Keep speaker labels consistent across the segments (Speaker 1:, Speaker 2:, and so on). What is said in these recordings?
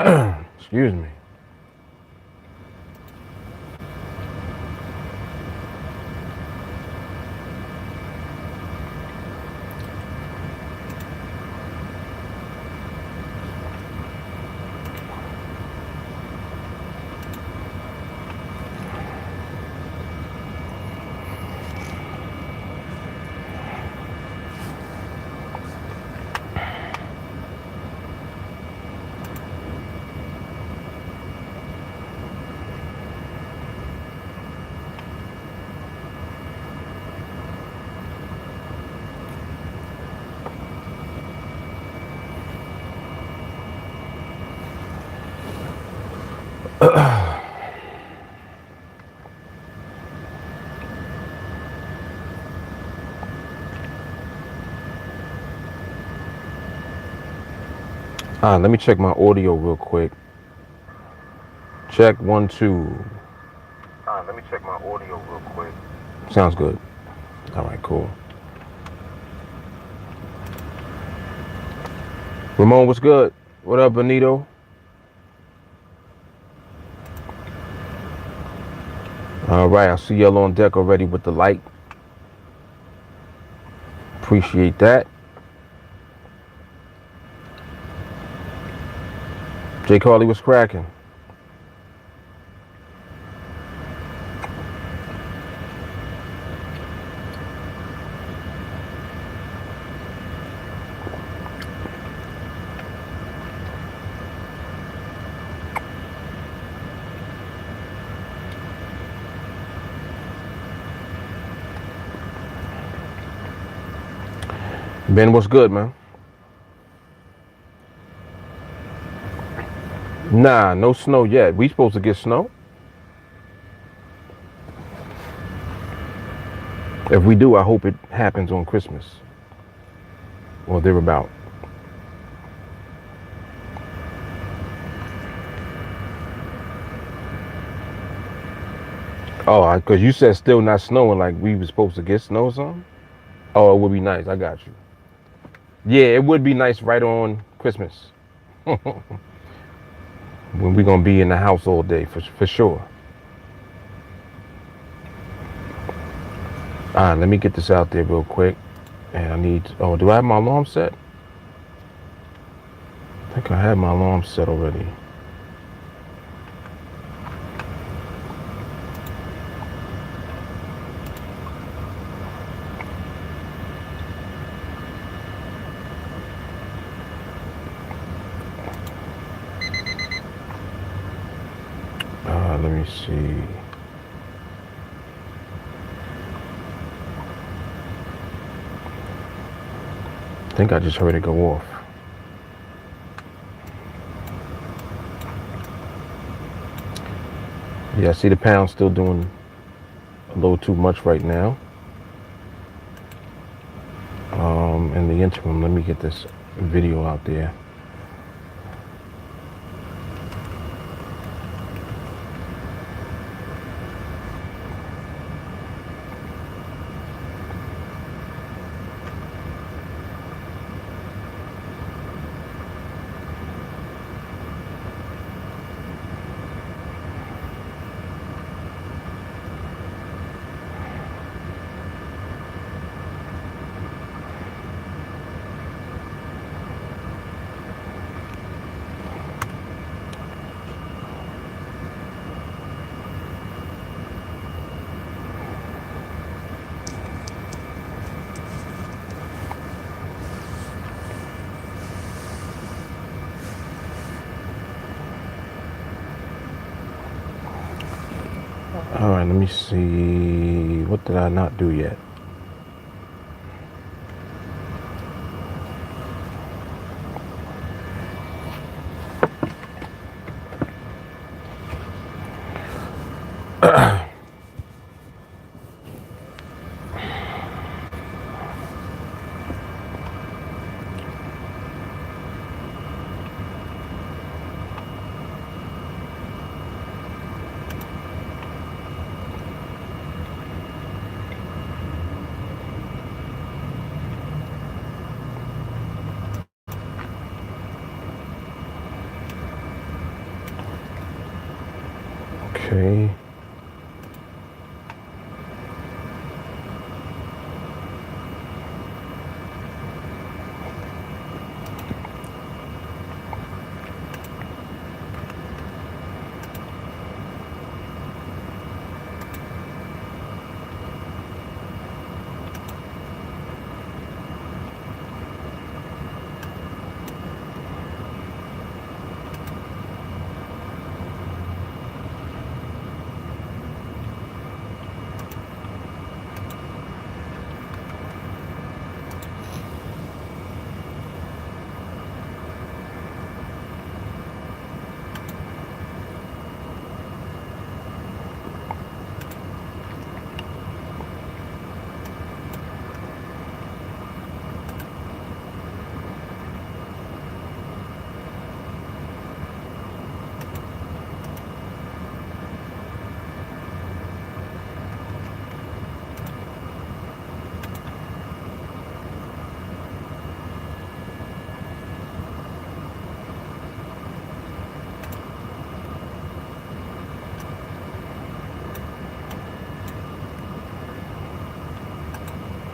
Speaker 1: Excuse me. Let me check my audio real quick. Check 1, 2. Let me check my audio real quick. Sounds good. All right, cool. Ramon, what's good? What up, Benito? All right, I see y'all on deck already with the light. Appreciate that. Jay Carly was cracking. Ben, what's good, man? Nah, no snow yet. We supposed to get snow? If we do, I hope it happens on Christmas or thereabout. Oh, because you said still not snowing, like we were supposed to get snow or something? Oh, it would be nice. I got you. Yeah, it would be nice right on Christmas. When we're going to be in the house all day, for sure. Let me get this out there real quick. And I need, do I have my alarm set? I think I have my alarm set already. Let me see. I think I just heard it go off. Yeah, I see the pound still doing a little too much right now. In the interim, let me get this video out there. All right, let me see. What did I not do yet? Okay.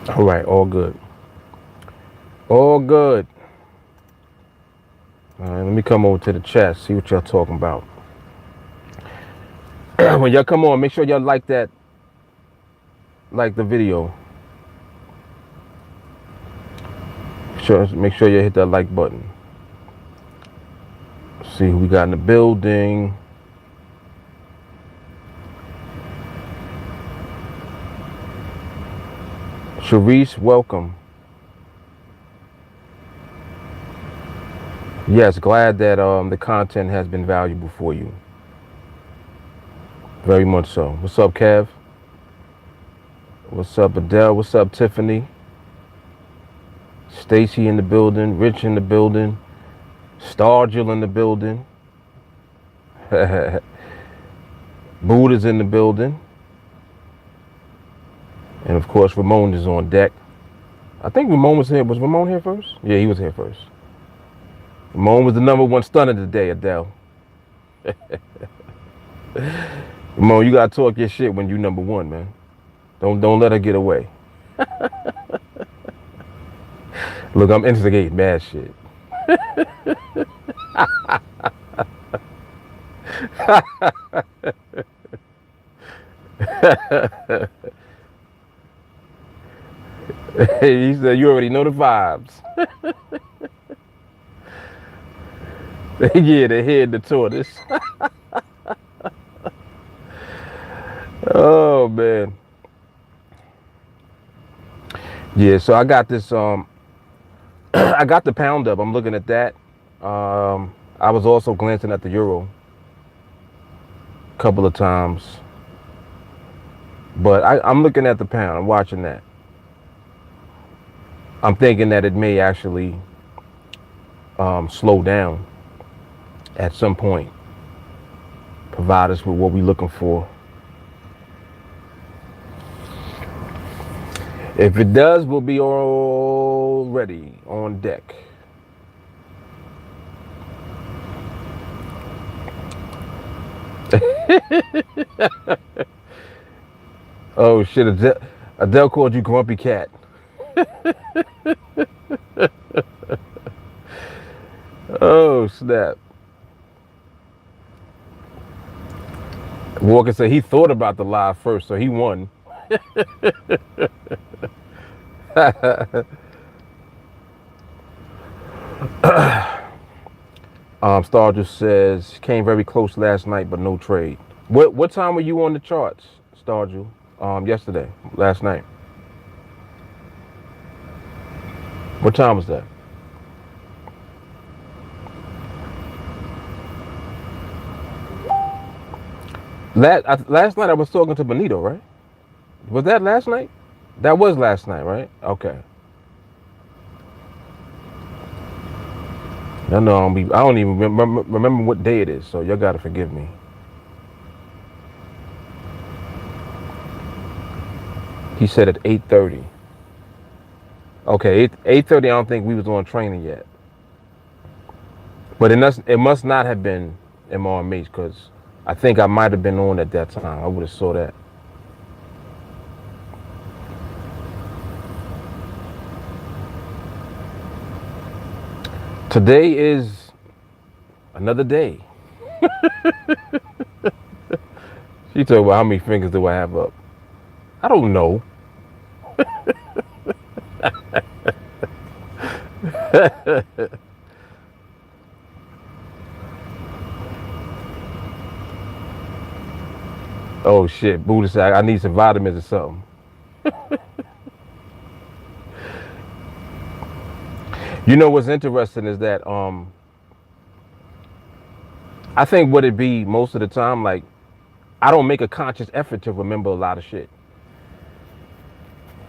Speaker 1: All right, all good. All good. All right, let me come over to the chat, see what y'all talking about. When y'all come on, make sure y'all like the video. Make sure you hit that like button. Let's see who we got in the building. Sharice, welcome. Yes, glad that the content has been valuable for you. Very much so. What's up, Kev? What's up, Adele? What's up, Tiffany? Stacy in the building. Rich in the building. Stargill in the building. Buddha's in the building. And of course, Ramon is on deck. I think Ramon was here. Was Ramon here first? Yeah, he was here first. Ramon was the #1 stunner today, Adele. Ramon, you gotta talk your shit when you #1, man. Don't let her get away. Look, I'm instigating mad shit. He said, you already know the vibes. Yeah, the head, the tortoise. Oh, man. Yeah, so I got this, I got the pound up. I'm looking at that. I was also glancing at the euro a couple of times. But I'm looking at the pound. I'm watching that. I'm thinking that it may actually slow down at some point. Provide us with what we're looking for. If it does, we'll be all ready on deck. Oh shit, Adele called you grumpy cat. Oh snap. Walker said he thought about the live first, so he won. Star just says came very close last night, but no trade. What time were you on the charts, Starju? Yesterday, last night. What time was that? Last night I was talking to Benito, right? Was that last night? That was last night, right? Okay. I don't even remember what day it is, so y'all gotta forgive me. He said at 8:30. Okay, 8:30. I don't think we was on training yet. But it must not have been MRMH because I think I might have been on at that time. I would have saw that. Today is another day. She talking about how many fingers do I have up? I don't know. Oh shit, Buddha said I need some vitamins or something. You know what's interesting is that I think what it be most of the time, like I don't make a conscious effort to remember a lot of shit.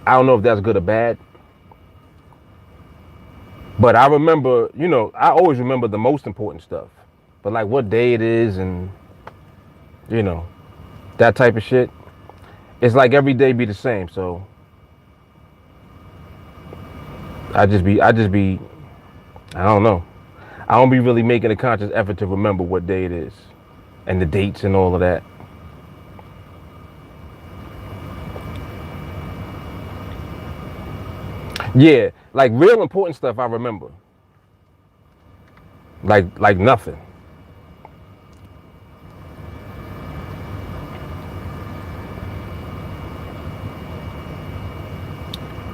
Speaker 1: I don't know if that's good or bad, but I remember, you know, I always remember the most important stuff. But like what day it is and you know, that type of shit. It's like every day be the same, so I just be I don't know. I don't be really making a conscious effort to remember what day it is and the dates and all of that. Yeah, like real important stuff I remember. Like nothing.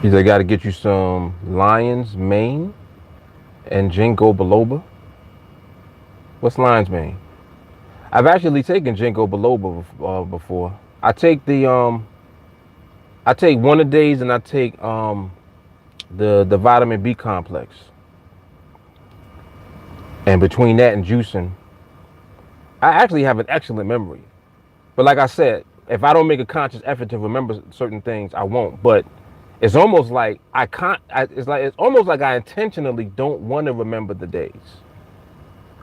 Speaker 1: He said, got to get you some lion's mane and ginkgo biloba. What's lion's mane? I've actually taken ginkgo biloba before. I take I take one a days and I take the vitamin B complex. And between that and juicing, I actually have an excellent memory. But like I said, if I don't make a conscious effort to remember certain things, I won't. But it's almost like I can't. It's almost like I intentionally don't want to remember the days.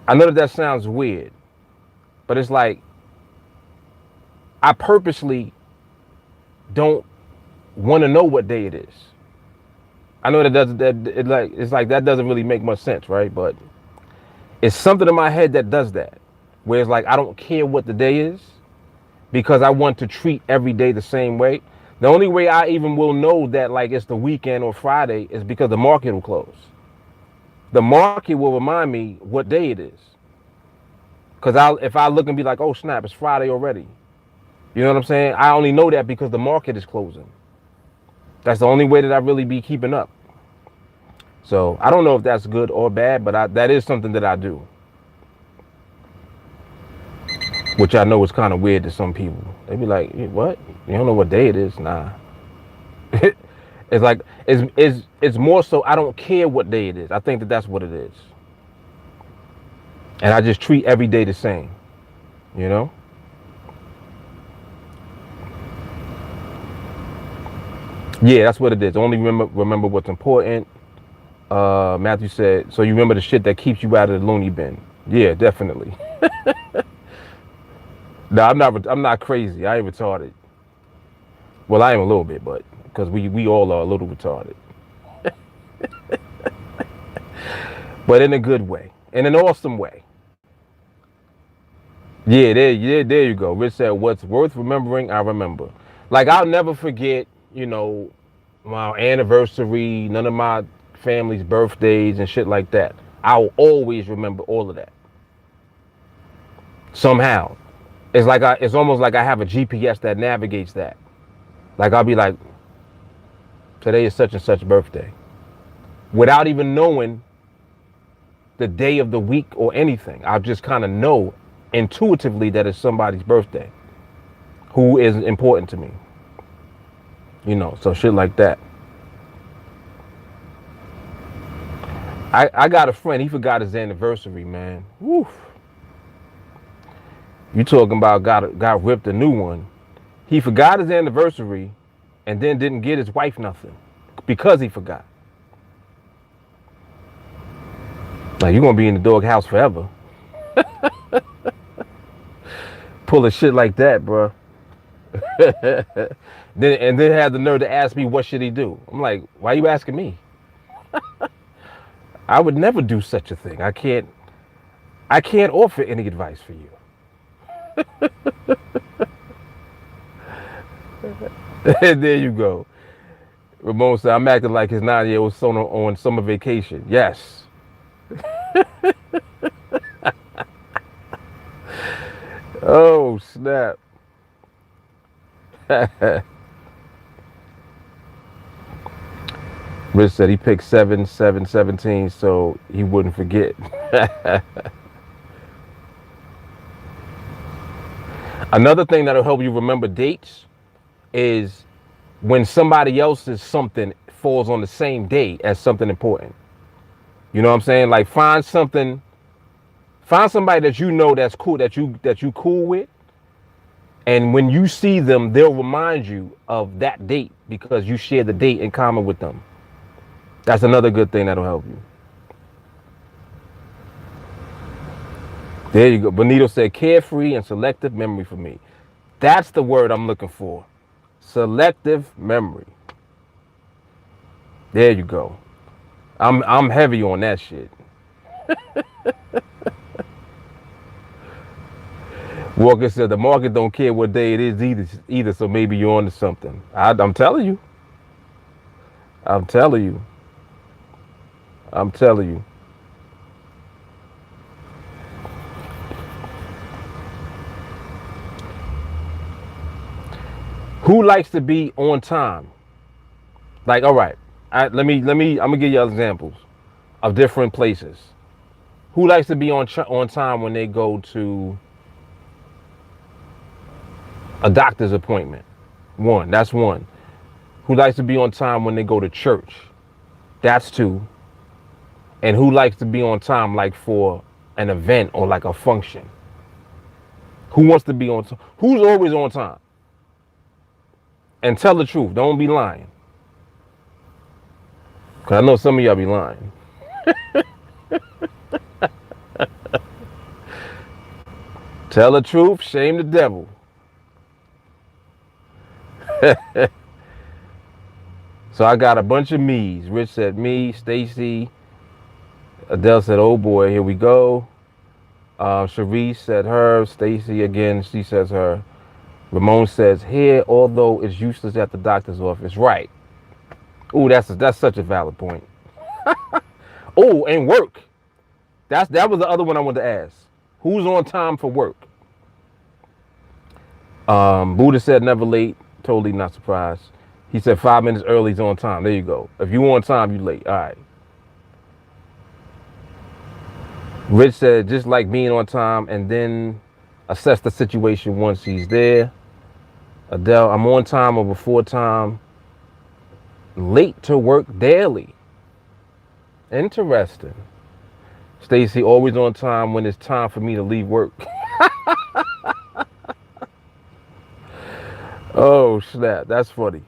Speaker 1: I know that sounds weird, but it's like I purposely don't want to know what day it is. I know that doesn't it's like that doesn't really make much sense, right? But it's something in my head that does that, where it's like I don't care what the day is because I want to treat every day the same way. The only way I even will know that like it's the weekend or Friday is because the market will close. The market will remind me what day it is. Because if I look and be like, oh snap, it's Friday already. You know what I'm saying? I only know that because the market is closing. That's the only way that I really be keeping up. So I don't know if that's good or bad, but that is something that I do. Which I know is kind of weird to some people. They be like, what? You don't know what day it is? Nah. It's like, it's more so I don't care what day it is. I think that that's what it is. And I just treat every day the same, you know? Yeah, that's what it is. Only remember what's important. Matthew said, so you remember the shit that keeps you out of the loony bin. Yeah, definitely. No, I'm not crazy. I ain't retarded. Well, I am a little bit, but because we all are a little retarded. But in a good way. In an awesome way. Yeah, there you go. Rich said, what's worth remembering, I remember. Like, I'll never forget, you know, my anniversary, none of my family's birthdays and shit like that. I'll always remember all of that. Somehow. It's almost like I have a GPS that navigates that. Like, I'll be like, today is such and such birthday. Without even knowing the day of the week or anything. I'll just kind of know intuitively that it's somebody's birthday who is important to me. You know, so shit like that. I got a friend, he forgot his anniversary, man. Woof. You talking about got ripped a new one. He forgot his anniversary and then didn't get his wife nothing because he forgot. Like, you're gonna be in the doghouse forever. Pull a shit like that, bro. then had the nerve to ask me what should he do. I'm like, why are you asking me? I would never do such a thing. I can't offer any advice for you. There you go. Ramon said, I'm acting like his 9-year-old son on summer vacation. Yes. Oh, snap. Rich said he picked 7, 7, 17 so he wouldn't forget. Another thing that'll help you remember dates is when somebody else's something falls on the same day as something important. You know what I'm saying? Like find somebody that you know that's cool, that you cool with, and when you see them, they'll remind you of that date because you share the date in common with them. That's another good thing that'll help you. There you go. Benito said carefree and selective memory for me. That's the word I'm looking for. Selective memory. There you go. I'm heavy on that shit. Walker said the market don't care what day it is either, so maybe you're on to something. I'm telling you. I'm telling you. I'm telling you. Who likes to be on time? Like, all right, I'm gonna give you examples of different places. Who likes to be on time when they go to a doctor's appointment? That's one. Who likes to be on time when they go to church? That's two. And who likes to be on time like for an event or like a function? Who wants to be on time? Who's always on time? And tell the truth. Don't be lying. Because I know some of y'all be lying. Tell the truth, shame the devil. So I got a bunch of me's. Rich said me, Stacy. Adele said, oh boy, here we go. Sharice said her. Stacy again, she says her. Ramon says here, although it's useless at the doctor's office. Right. Ooh, that's such a valid point. Oh, and work. That was the other one I wanted to ask. Who's on time for work? Buddha said never late. Totally not surprised. He said 5 minutes early is on time. There you go. If you on time, you late. All right. Rich said just like being on time and then assess the situation once he's there. Adele, I'm on time or before time. Late to work daily. Interesting. Stacy, always on time when it's time for me to leave work. Oh, snap. That's funny.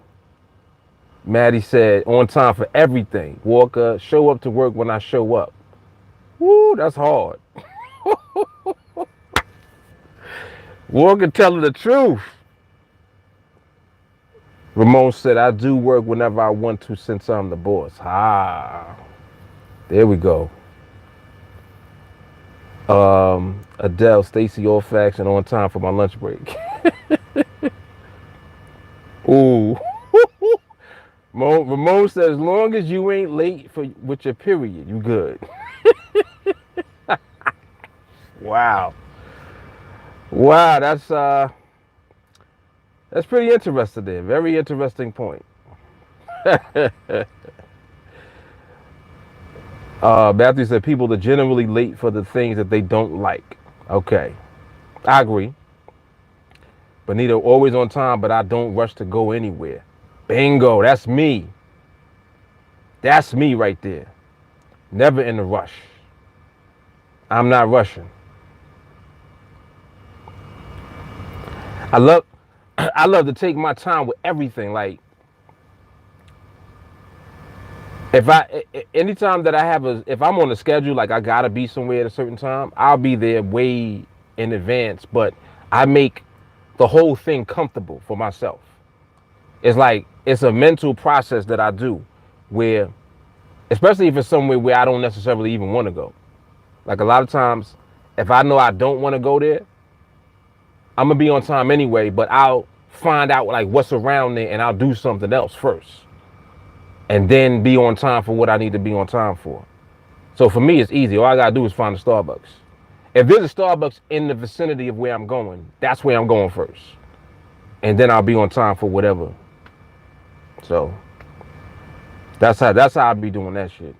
Speaker 1: Maddie said, on time for everything. Walker, show up to work when I show up. Woo, that's hard. Walker telling the truth. Ramon said, I do work whenever I want to since I'm the boss. Ah, there we go. Adele, Stacy, all facts and on time for my lunch break. Ooh. Ramon says, as long as you ain't late with your period, you good. Wow. Wow, that's pretty interesting there. Very interesting point. Matthew said people are generally late for the things that they don't like. Okay. I agree. Benito, always on time, but I don't rush to go anywhere. Bingo, that's me. That's me right there. Never in a rush. I'm not rushing. I love to take my time with everything. Like, anytime that if I'm on a schedule, like I gotta be somewhere at a certain time, I'll be there way in advance, but I make the whole thing comfortable for myself. It's like, it's a mental process that I do where, especially if it's somewhere where I don't necessarily even want to go. Like a lot of times, if I know I don't want to go there, I'm gonna be on time anyway, but I'll find out like what's around there and I'll do something else first. And then be on time for what I need to be on time for. So for me, it's easy. All I gotta do is find a Starbucks. If there's a Starbucks in the vicinity of where I'm going, that's where I'm going first. And then I'll be on time for whatever. So that's how I be doing that shit.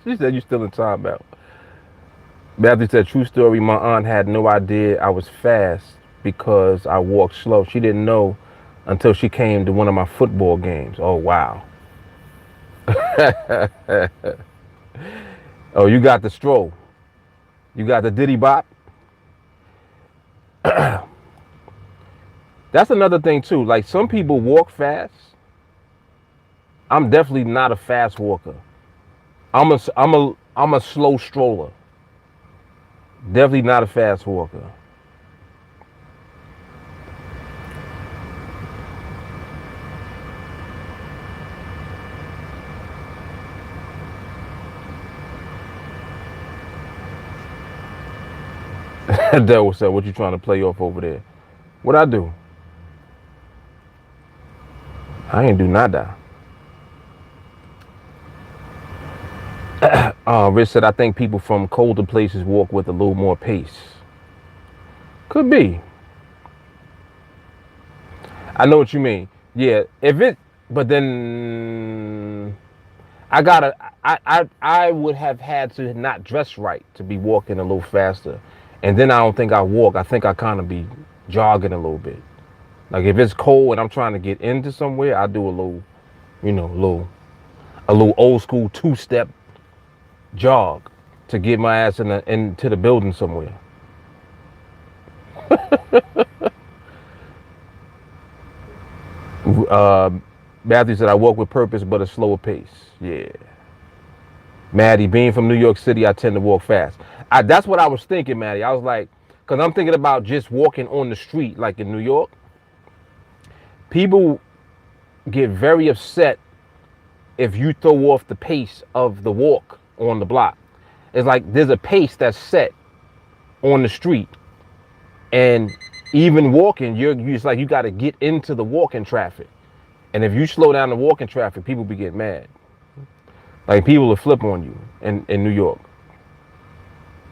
Speaker 1: She said you still in timeout. Matthew said, true story, my aunt had no idea I was fast because I walked slow. She didn't know until she came to one of my football games. Oh, wow. Oh, you got the stroll. You got the diddy bop. That's another thing too. Like some people walk fast. I'm definitely not a fast walker. I'm a slow stroller. Definitely not a fast walker. Dell said, what you trying to play off over there? What I do? I ain't do nada. Rich said, I think people from colder places walk with a little more pace. Could be. I know what you mean. Yeah, but then I would have had to not dress right to be walking a little faster. And then I don't think I walk. I think I kind of be jogging a little bit. Like if it's cold and I'm trying to get into somewhere, I do a little, a little old school 2-step jog to get my ass into the building somewhere. Matthew said, I walk with purpose, but a slower pace. Yeah. Maddie, being from New York City, I tend to walk fast. That's what I was thinking, Maddie. I was like, because I'm thinking about just walking on the street, like in New York. People get very upset if you throw off the pace of the walk on the block. It's like there's a pace that's set on the street. And even walking, it's like you got to get into the walking traffic. And if you slow down the walking traffic, people be getting mad. Like people will flip on you in New York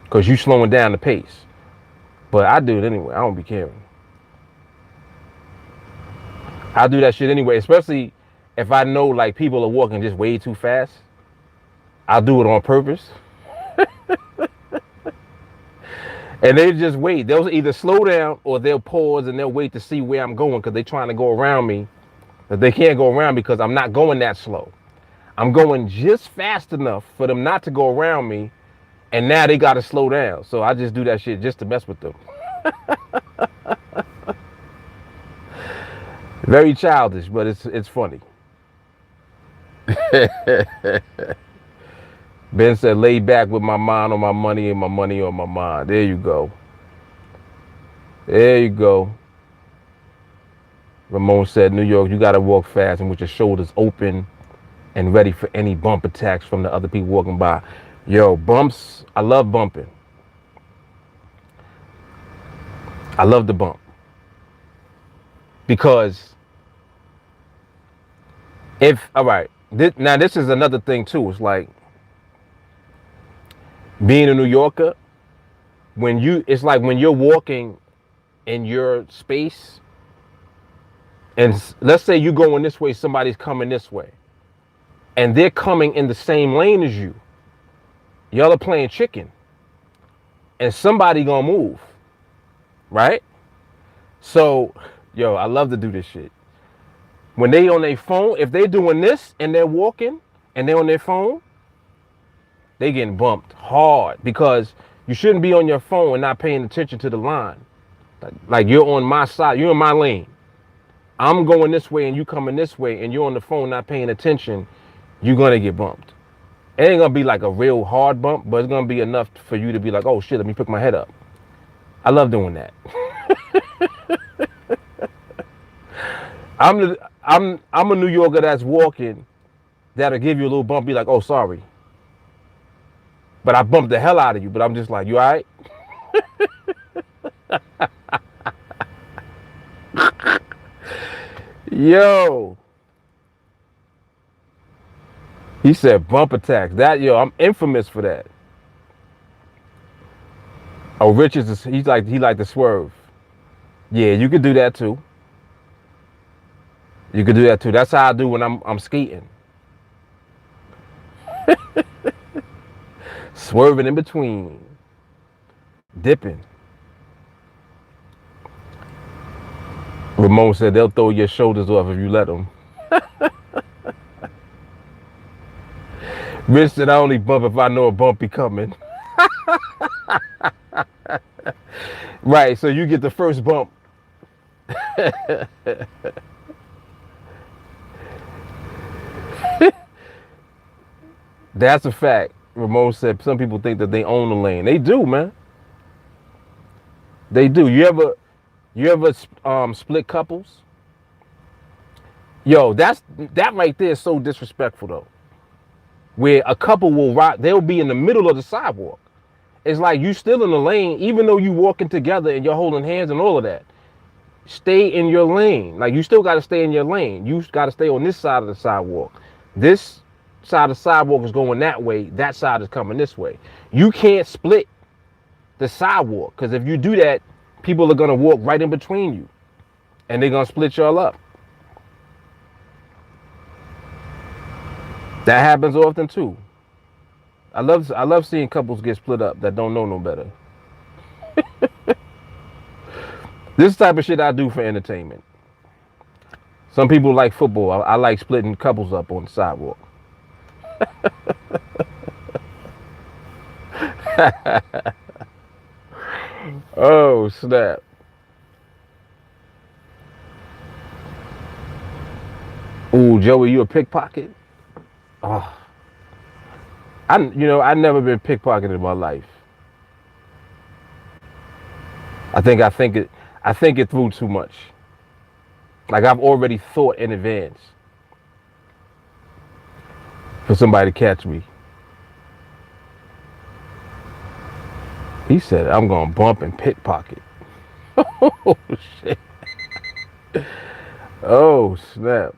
Speaker 1: because you slowing down the pace. But I do it anyway. I don't be caring. I do that shit anyway, especially if I know like people are walking just way too fast. I'll do it on purpose. And they just wait. They'll either slow down or they'll pause and they'll wait to see where I'm going because they're trying to go around me. But they can't go around because I'm not going that slow. I'm going just fast enough for them not to go around me. And now they got to slow down. So I just do that shit just to mess with them. Very childish, but it's funny. Ben said, lay back with my mind on my money and my money on my mind. There you go. There you go. Ramon said, New York, you got to walk fast and with your shoulders open and ready for any bump attacks from the other people walking by. Yo, bumps, I love bumping. I love the bump. Because all right, now this is another thing too. It's like, being a New Yorker, it's like when you're walking in your space, and let's say you're going this way, somebody's coming this way, and they're coming in the same lane as you. Y'all are playing chicken, and somebody gonna move, right? So, yo, I love to do this shit. When they on their phone, if they're doing this and they're walking and they're on their phone, they getting bumped hard because You shouldn't be on your phone and not paying attention to the line. Like you're on my side, you're in my lane. I'm going this way and you coming this way and you're on the phone not paying attention, you're gonna get bumped. It ain't gonna be like a real hard bump, but it's gonna be enough for you to be like, oh shit, let me pick my head up. I love doing that. I'm a New Yorker that's walking, that'll give you a little bump, be like, oh sorry. But I bumped the hell out of you, but I'm just like, you all right? Yo. He said bump attacks. Yo, I'm infamous for that. Oh, Rich he like to swerve. Yeah, you could do that too. You could do that too. That's how I do when I'm skating. Swerving in between. Dipping. Ramon said they'll throw your shoulders off if you let them. Rich said I only bump if I know a bump be coming. Right, so you get the first bump. That's a fact. Ramon said some people think that they own the lane. They do, man. They do. You ever split couples? Yo, that right there is so disrespectful though. Where a couple will ride, they'll be in the middle of the sidewalk. It's like you still in the lane, even though you walking together and you're holding hands and all of that. Stay in your lane. Like you still got to stay in your lane. You got to stay on this side of the sidewalk. This side of the sidewalk is going that way. That side is coming this way. You can't split the sidewalk because if you do that, people are going to walk right in between you and they're going to split y'all up. That happens often too. I love seeing couples get split up that don't know no better. This type of shit I do for entertainment. Some people like football. I like splitting couples up on the sidewalk. Oh snap. Ooh, Joey, you a pickpocket? Oh. I never been pickpocketed in my life. I think it through too much. Like I've already thought in advance for somebody to catch me. He said, I'm gonna bump and pickpocket. Oh shit. Oh snap.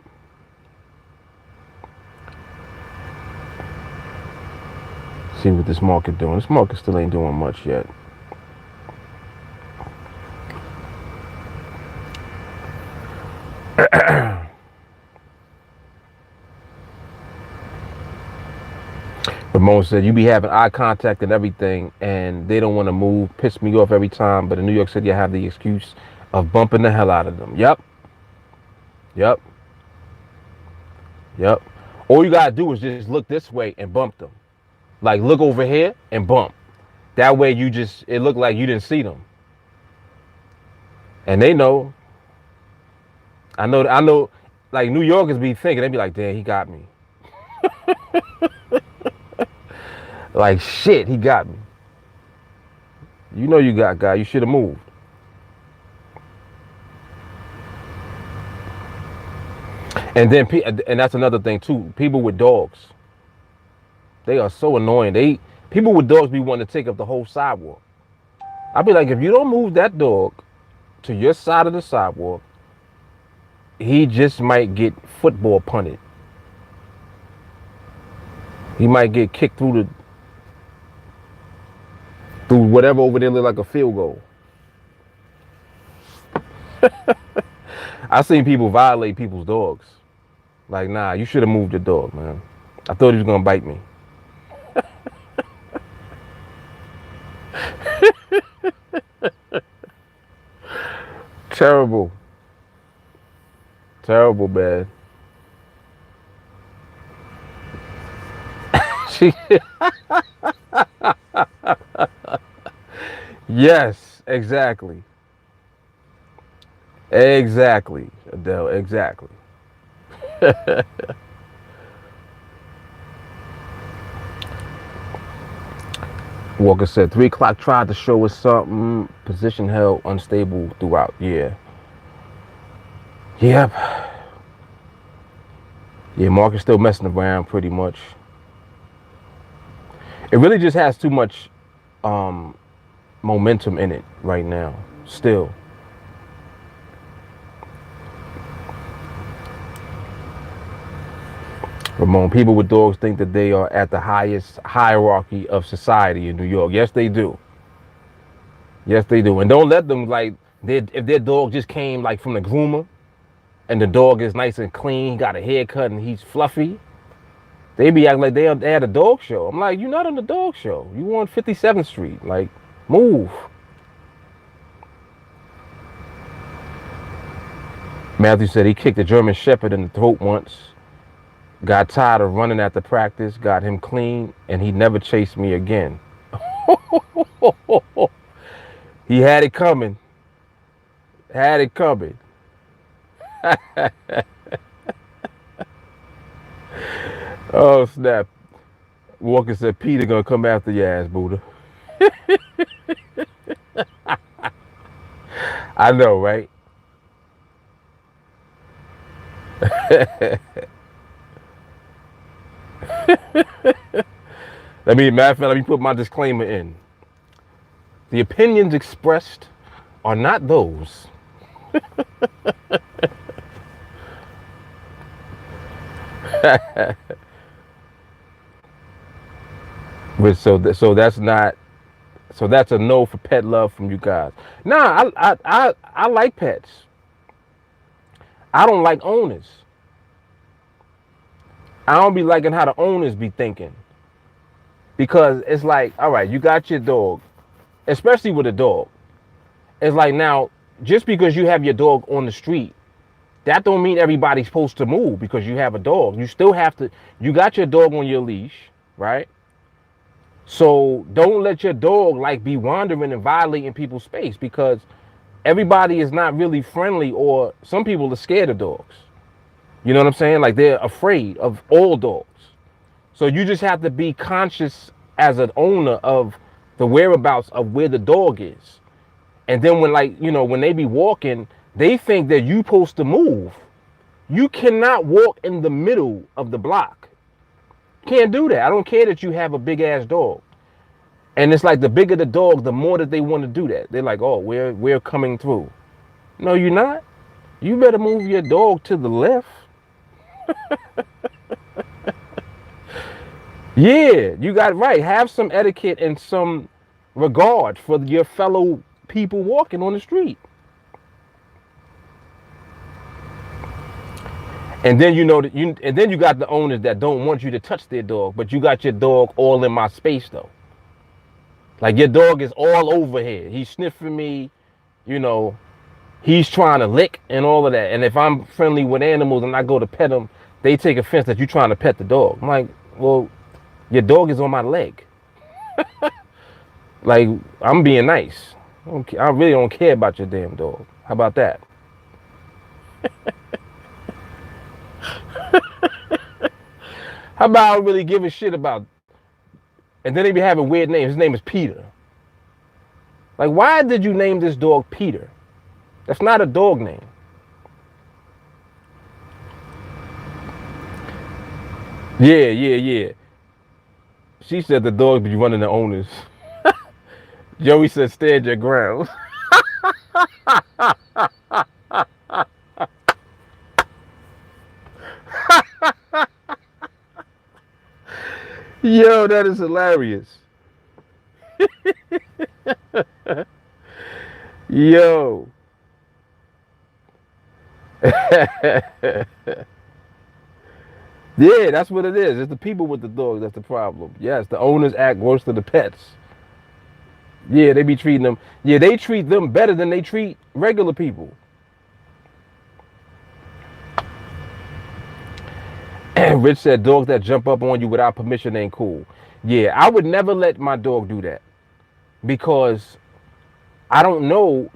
Speaker 1: See what this market doing. This market still ain't doing much yet. Ramon said, you be having eye contact and everything, and they don't want to move. Piss me off every time. But in New York City, I have the excuse of bumping the hell out of them. Yep. All you got to do is just look this way and bump them. Like, look over here and bump. That way it looked like you didn't see them. And they know. I know, like, New Yorkers be thinking, they be like, damn, he got me. Like, shit, he got me. You know you got guy. You should have moved. And that's another thing, too. People with dogs. They are so annoying. People with dogs be wanting to take up the whole sidewalk. I'd be like, if you don't move that dog to your side of the sidewalk, he just might get football punted. He might get kicked through whatever over there look like a field goal. I seen people violate people's dogs. Like, nah, you should have moved your dog, man. I thought he was gonna bite me. Terrible. Terrible, man. Yes, exactly. Exactly, Adele, exactly. Walker said 3 o'clock tried to show us something. Position held unstable throughout. Yeah. Yep. Yeah, market's still messing around pretty much. It really just has too much um, momentum in it right now. Still. Ramon, people with dogs think that they are at the highest hierarchy of society in New York. Yes, they do. Yes, they do. And don't let them like if their dog just came like from the groomer and the dog is nice and clean, got a haircut and he's fluffy. They be acting like they at a dog show. I'm like, you're not on the dog show. You on 57th Street. Like, move. Matthew said he kicked a German Shepherd in the throat once. Got tired of running after practice. Got him clean, and he never chased me again. He had it coming. Had it coming. Oh, snap. Walker said, Peter gonna come after your ass, Buddha. I know, right? Matter of fact, let me put my disclaimer in. The opinions expressed are not those. So that's not. So that's a no for pet love from you guys. Nah, I like pets. I don't like owners. I don't be liking how the owners be thinking. Because it's like, all right, you got your dog, especially with a dog. It's like now, just because you have your dog on the street, that don't mean everybody's supposed to move because you have a dog. You still have to, you got your dog on your leash, right? So don't let your dog like be wandering and violating people's space because everybody is not really friendly or some people are scared of dogs. You know what I'm saying? Like they're afraid of all dogs. So you just have to be conscious as an owner of the whereabouts of where the dog is. And then when when they be walking, they think that you supposed to move. You cannot walk in the middle of the block. Can't do that. I don't care that you have a big ass dog. And it's like the bigger the dog, the more that they want to do that. They're like, oh, we're coming through. No, you're not. You better move your dog to the left. Yeah, you got it right. Have some etiquette and some regard for your fellow people walking on the street. And then you got the owners that don't want you to touch their dog, but you got your dog all in my space though. Like your dog is all over here. He's sniffing me, he's trying to lick and all of that. And if I'm friendly with animals and I go to pet them, they take offense that you're trying to pet the dog. I'm like, well, your dog is on my leg. Like, I'm being nice. I really don't care about your damn dog. How about that? How about I don't really give a shit about? And then they be having weird names. His name is Peter. Like, why did you name this dog Peter? That's not a dog name. Yeah. She said the dogs be running the owners. Joey said stand your ground. Yo, that is hilarious. Yo. Yeah, that's what it is. It's the people with the dogs that's the problem. Yes, the owners act worse than the pets. Yeah, they be treating them. Yeah, they treat them better than they treat regular people. And Rich said dogs that jump up on you without permission ain't cool. Yeah, I would never let my dog do that because I don't know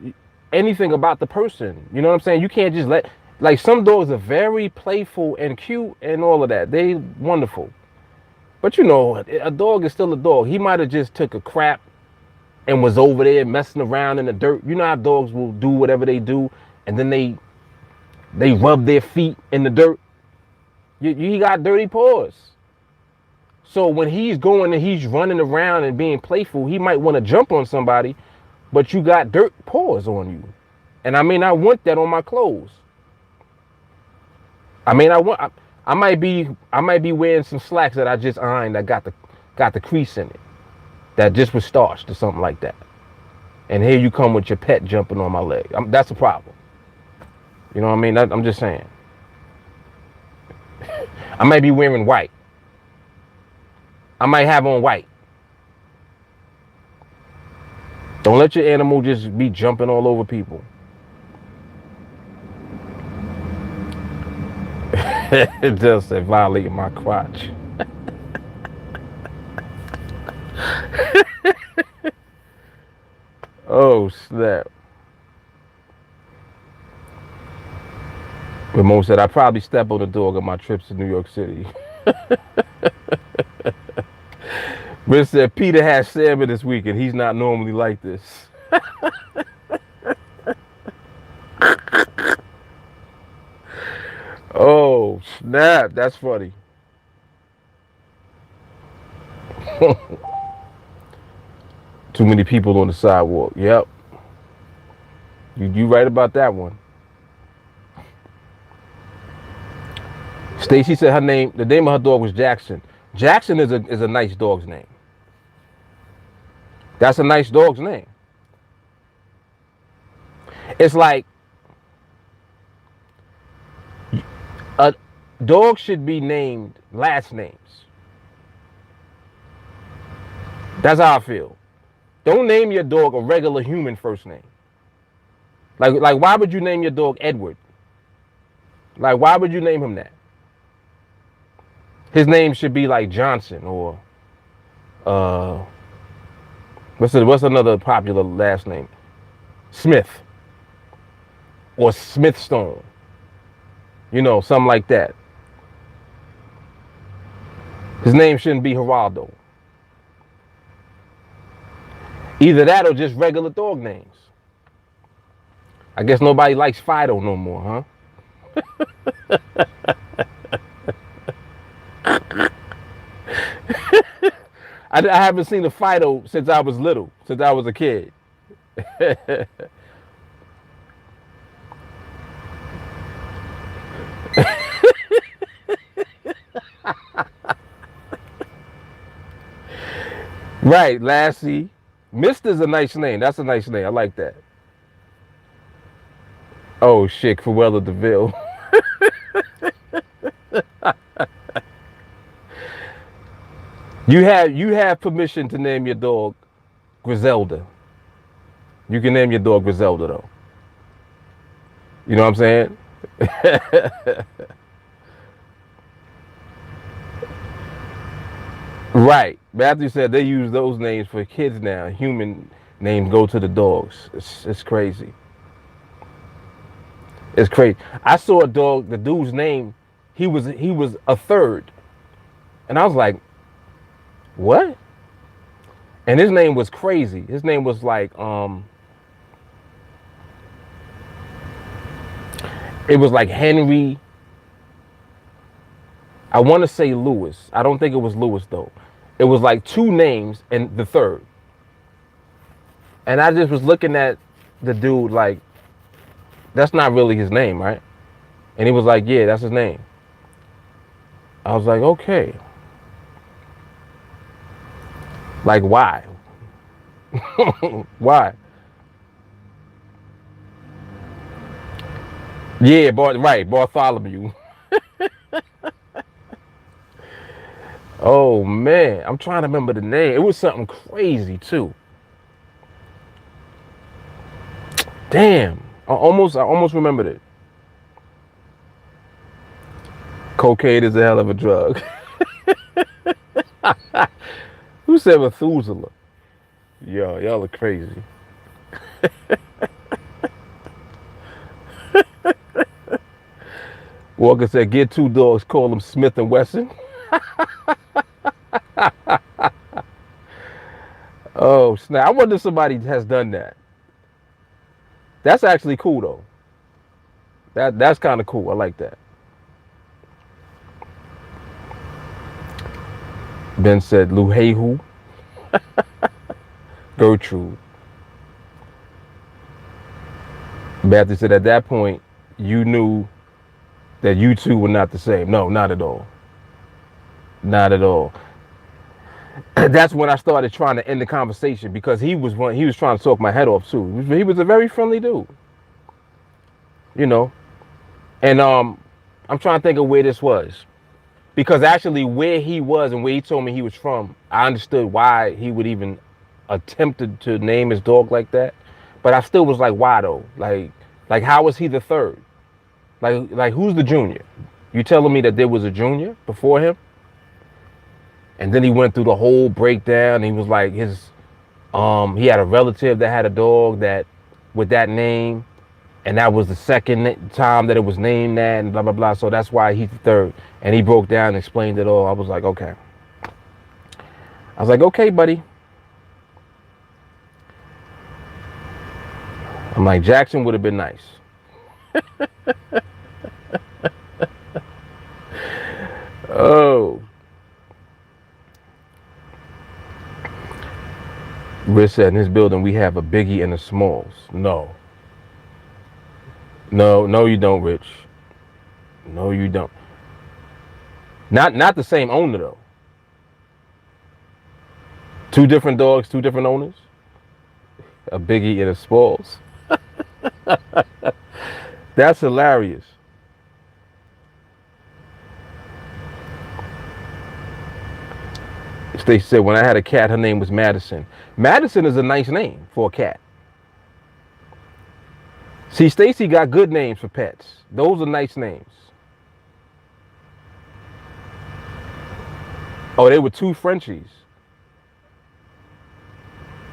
Speaker 1: anything about the person. You know what I'm saying? You can't just let, like, some dogs are very playful and cute and all of that. They wonderful. But you know, a dog is still a dog. He might have just took a crap and was over there messing around in the dirt. You know how dogs will do whatever they do, and then they rub their feet in the dirt. He got dirty paws. So when he's going and he's running around and being playful, he might want to jump on somebody, but you got dirt paws on you. And I may not want that on my clothes. I mean, I might be wearing some slacks that I just ironed that got the crease in it, that just was starched or something like that. And here you come with your pet jumping on my leg. That's a problem. You know what I mean? I'm just saying. I might be wearing white. I might have on white. Don't let your animal just be jumping all over people. It does say violating my crotch. Oh, snap. Ramon said, I probably step on the dog on my trips to New York City. Rich said, Peter has salmon this week and he's not normally like this. Oh, snap. That's funny. Too many people on the sidewalk. Yep. You right about that one. Stacy said the name of her dog was Jackson. Jackson is a nice dog's name. That's a nice dog's name. It's like a dog should be named last names. That's how I feel. Don't name your dog a regular human first name. Like why would you name your dog Edward? Like, why would you name him that? His name should be like Johnson or what's another popular last name? Smith or Smithstone. You know, something like that. His name shouldn't be Geraldo. Either that or just regular dog names. I guess nobody likes Fido no more, huh? I haven't seen a Fido since I was little, since I was a kid. Right, Lassie. Mister's a nice name. That's a nice name. I like that. Oh shit, Cruella DeVille. You have permission to name your dog Griselda. You can name your dog Griselda though. You know what I'm saying? Right. Matthew said they use those names for kids now. Human names go to the dogs. It's crazy. It's crazy. I saw a dog, the dude's name, he was a third. And I was like, what? And his name was crazy. His name was like, it was like Henry. I want to say Lewis. I don't think it was Lewis though. It was like two names and the third. And I just was looking at the dude like, that's not really his name, right? And he was like, yeah, that's his name. I was like, okay. Like, why? Why? Yeah, right, Bartholomew. Oh man, I'm trying to remember the name. It was something crazy too. Damn, I almost remembered it. Cocaine is a hell of a drug. Who said Methuselah? Yo, y'all are crazy. Walker said, get 2 dogs, call them Smith and Wesson. Oh, snap. I wonder if somebody has done that. That's actually cool, though. That's kind of cool. I like that. Ben said, Luhehu. Gertrude. Matthew said, at that point, you knew that you two were not the same. No, not at all. Not at all. That's when I started trying to end the conversation because he was trying to talk my head off too. He was a very friendly dude. You know. And I'm trying to think of where this was. Because actually where he was and where he told me he was from, I understood why he would even attempted to name his dog like that. But I still was like, why though? Like how was he the third? Like who's the junior? You telling me that there was a junior before him? And then he went through the whole breakdown. He was like he had a relative that had a dog that with that name, and that was the second time that it was named that, and blah blah blah. So that's why he's the third. And he broke down and explained it all. I was like, okay. I was like, okay, buddy. I'm like, Jackson would have been nice. Oh. Rich said, in this building we have a Biggie and a Smalls. No, you don't, Rich. No, you don't. Not the same owner though. 2 different dogs, 2 different owners. A Biggie and a Smalls. That's hilarious. They said, when I had a cat, her name was Madison. Madison is a nice name for a cat. See, Stacy got good names for pets. Those are nice names. Oh, they were 2 Frenchies.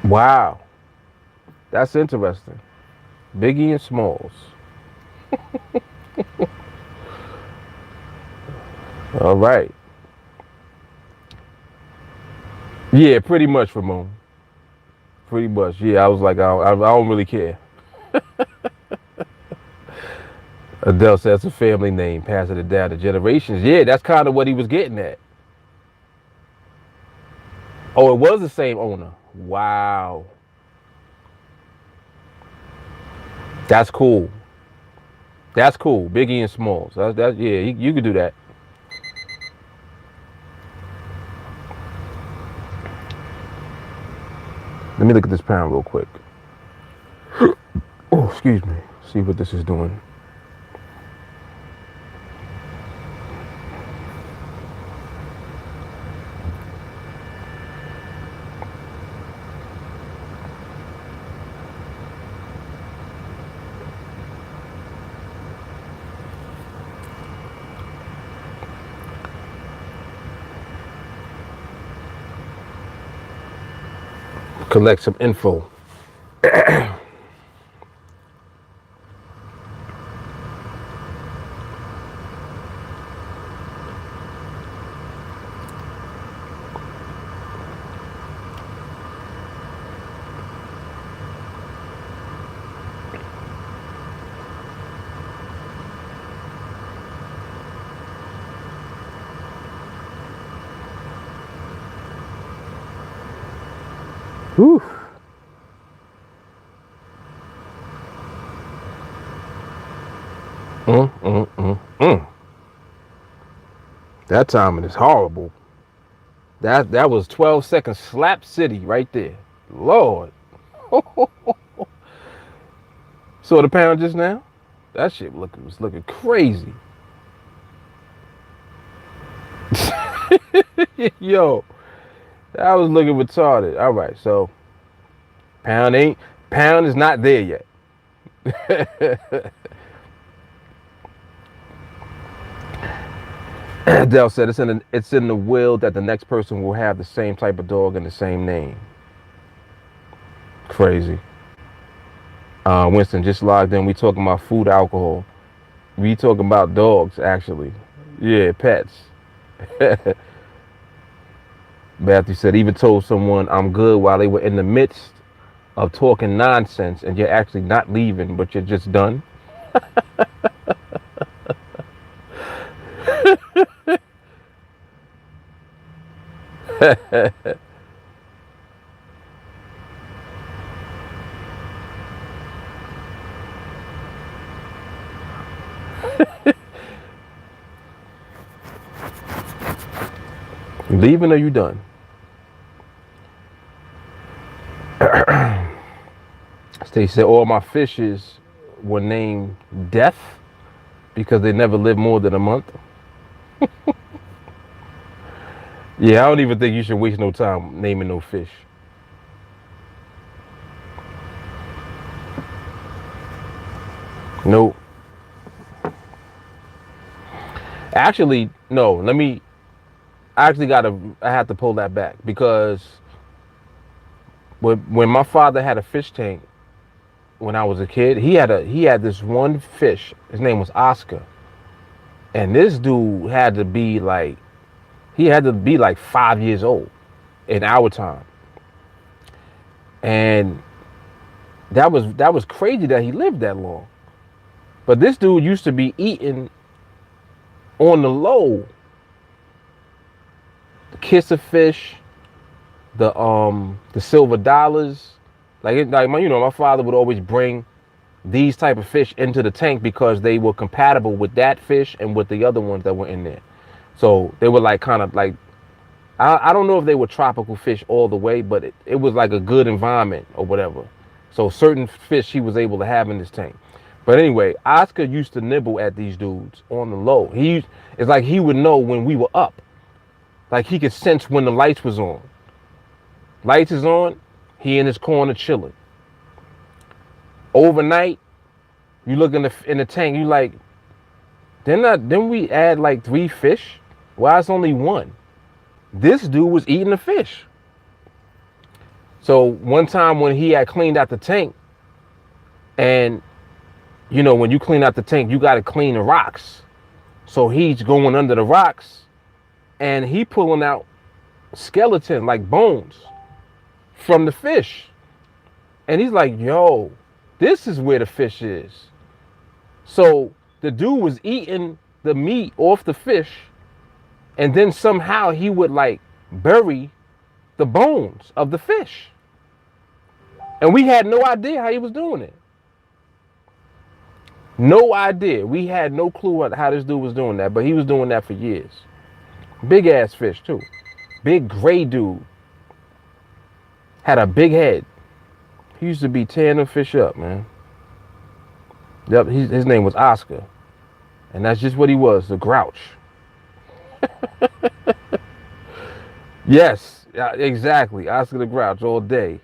Speaker 1: Wow. That's interesting. Biggie and Smalls. All right. Yeah, pretty much, Ramon. Pretty much. Yeah, I was like, I don't really care. Adele says it's a family name, passing it down to generations. Yeah, that's kind of what he was getting at. Oh, it was the same owner. Wow. That's cool. That's cool. Biggie and Smalls. Yeah, you could do that. Let me look at this pound real quick. Oh, excuse me. See what this is doing. Collect some info. Whew. That timing is horrible. That was 12 seconds slap city right there. Lord. Saw the pound just now? That shit was looking crazy. Yo, that was looking retarded. All right, so pound is not there yet. Dell said it's in the will that the next person will have the same type of dog and the same name. Crazy. Winston just logged in. We talking about food, alcohol. We talking about dogs, actually. Yeah, pets. Matthew said, even told someone I'm good while they were in the midst of talking nonsense and you're actually not leaving, but you're just done. You leaving or you done? They said all my fishes were named Death because they never lived more than a month. Yeah, I don't even think you should waste no time naming no fish. Nope. Actually, no. I had to pull that back because when my father had a fish tank when I was a kid, he had this one fish. His name was Oscar, and this dude he had to be like 5 years old in our time, and that was crazy that he lived that long. But this dude used to be eating on the low the kiss of fish, the silver dollars. My father would always bring these type of fish into the tank because they were compatible with that fish and with the other ones that were in there. So they were like kind of like, I don't know if they were tropical fish all the way, but it was like a good environment or whatever. So certain fish he was able to have in this tank. But anyway, Oscar used to nibble at these dudes on the low. It's like he would know when we were up. Like he could sense when the lights was on. Lights is on, he in his corner chilling. Overnight, you look in the tank, you like, didn't we add like 3 fish? Why it's only 1? This dude was eating the fish. So one time when he had cleaned out the tank, and when you clean out the tank, you got to clean the rocks. So he's going under the rocks, and he pulling out skeleton, like bones, from the fish. And he's like, yo, this is where the fish is. So the dude was eating the meat off the fish, and then somehow he would like bury the bones of the fish. And we had no idea how he was doing it. No idea. We had no clue how this dude was doing that, but he was doing that for years. Big ass fish too. Big gray dude. Had a big head. He used to be tearing the fish up, man. Yep, his name was Oscar. And that's just what he was, the grouch. Yes, exactly. Oscar the Grouch all day.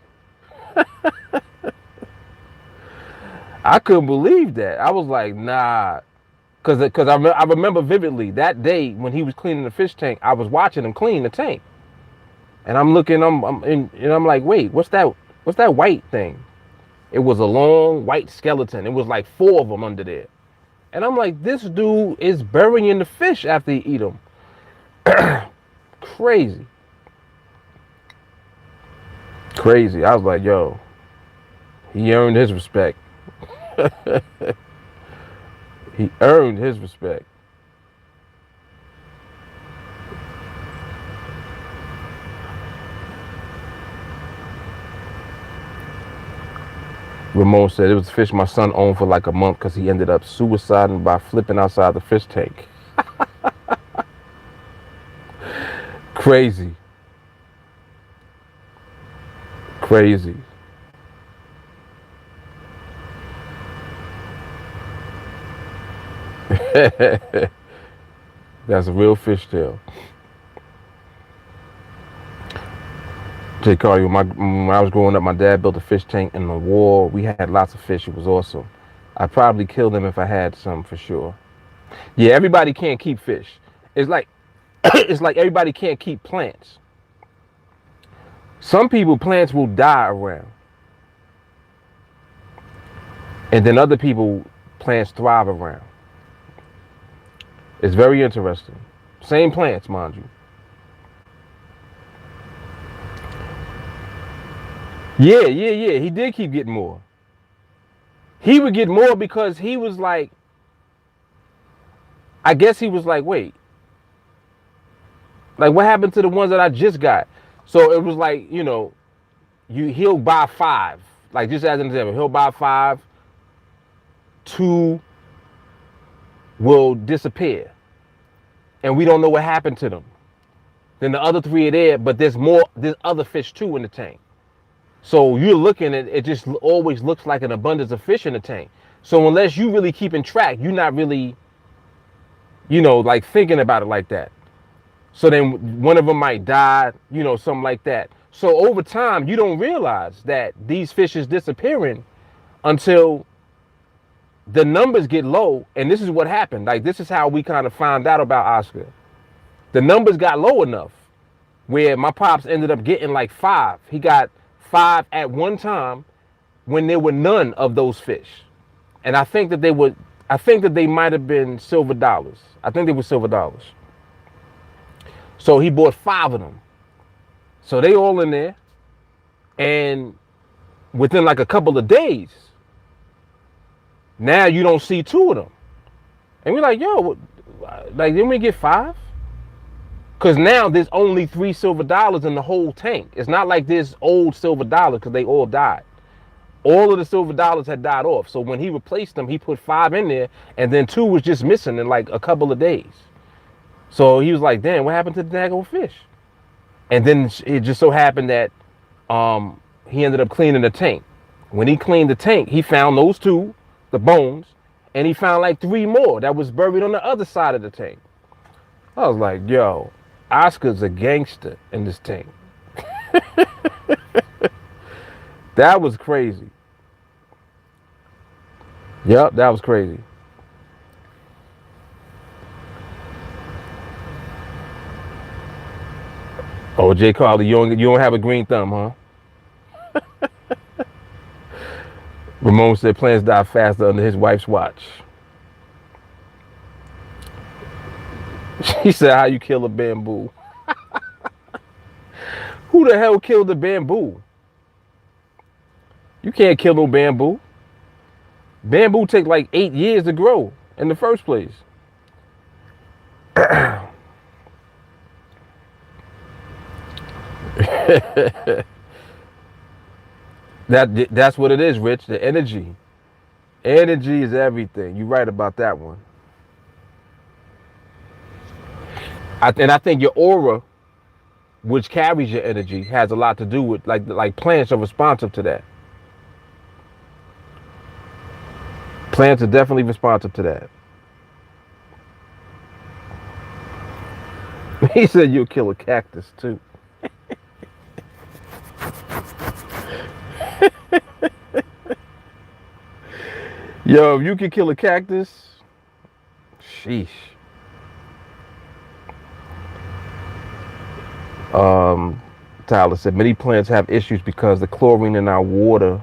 Speaker 1: I couldn't believe that. I was like, nah. Because I remember vividly that day when he was cleaning the fish tank, I was watching him clean the tank. And I'm looking, I'm like, wait, what's that white thing? It was a long white skeleton. It was like 4 of them under there. And I'm like, this dude is burying the fish after he eat them. Crazy. Crazy. I was like, yo, he earned his respect. He earned his respect. Ramon said it was a fish my son owned for like a month because he ended up suiciding by flipping outside the fish tank. Crazy. Crazy. That's a real fishtail. Jay Cardi, when I was growing up, my dad built a fish tank in the wall. We had lots of fish. It was awesome. I'd probably kill them if I had some for sure. Yeah, everybody can't keep fish. It's like it's like everybody can't keep plants. Some people, plants will die around. And then other people plants thrive around. It's very interesting. Same plants, mind you. Yeah. He did keep getting more. He would get more because he was like, I guess he was like, wait, like what happened to the ones that I just got? So it was like, he'll buy 5. Like just as an example, he'll buy 5, 2 will disappear. And we don't know what happened to them. Then the other 3 are there, but there's other fish too in the tank. So you're looking at it, just always looks like an abundance of fish in the tank. So unless you really keeping track, you're not really, like thinking about it like that. So then one of them might die, something like that. So over time, you don't realize that these fish is disappearing until the numbers get low. And this is what happened. Like this is how we kind of found out about Oscar. The numbers got low enough where my pops ended up getting like 5. He got 5 at one time when there were none of those fish. And I think that they might have been silver dollars. I think they were silver dollars. So he bought 5 of them. So they all in there. And within like a couple of days, now you don't see 2 of them. And we're like, yo, like, didn't we get 5? Because now there's only 3 silver dollars in the whole tank. It's not like there's old silver dollars because they all died. All of the silver dollars had died off. So when he replaced them, he put 5 in there, and then 2 was just missing in like a couple of days. So he was like, damn, what happened to the daggone fish? And then it just so happened that he ended up cleaning the tank. When he cleaned the tank, he found those 2, the bones, and he found like 3 more that was buried on the other side of the tank. I was like, yo, Oscar's a gangster in this tank. That was crazy. Yep, that was crazy. Oh, Jay Carly, you don't have a green thumb, huh? Ramon said plants die faster under his wife's watch. She said, how you kill a bamboo? Who the hell killed the bamboo? You can't kill no bamboo. Bamboo takes like 8 years to grow in the first place. That's what it is, Rich. The energy. Energy is everything. You're right about that one. And I think your aura, which carries your energy, has a lot to do with like plants are responsive to that. Plants are definitely responsive to that. He said you'll kill a cactus too. Yo, if you can kill a cactus, sheesh. Tyler said many plants have issues because the chlorine in our water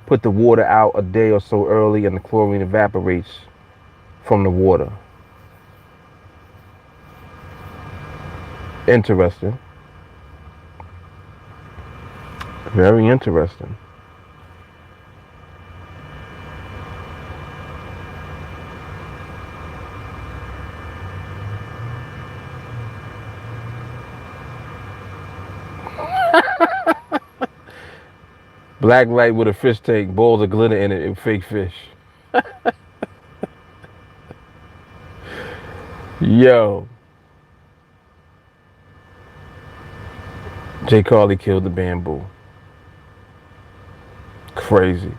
Speaker 1: put the water out a day or so early and the chlorine evaporates from the water. Interesting. Very interesting. Black light with a fish tank, balls of glitter in it, and fake fish. Yo. Jay Carly killed the bamboo. Crazy.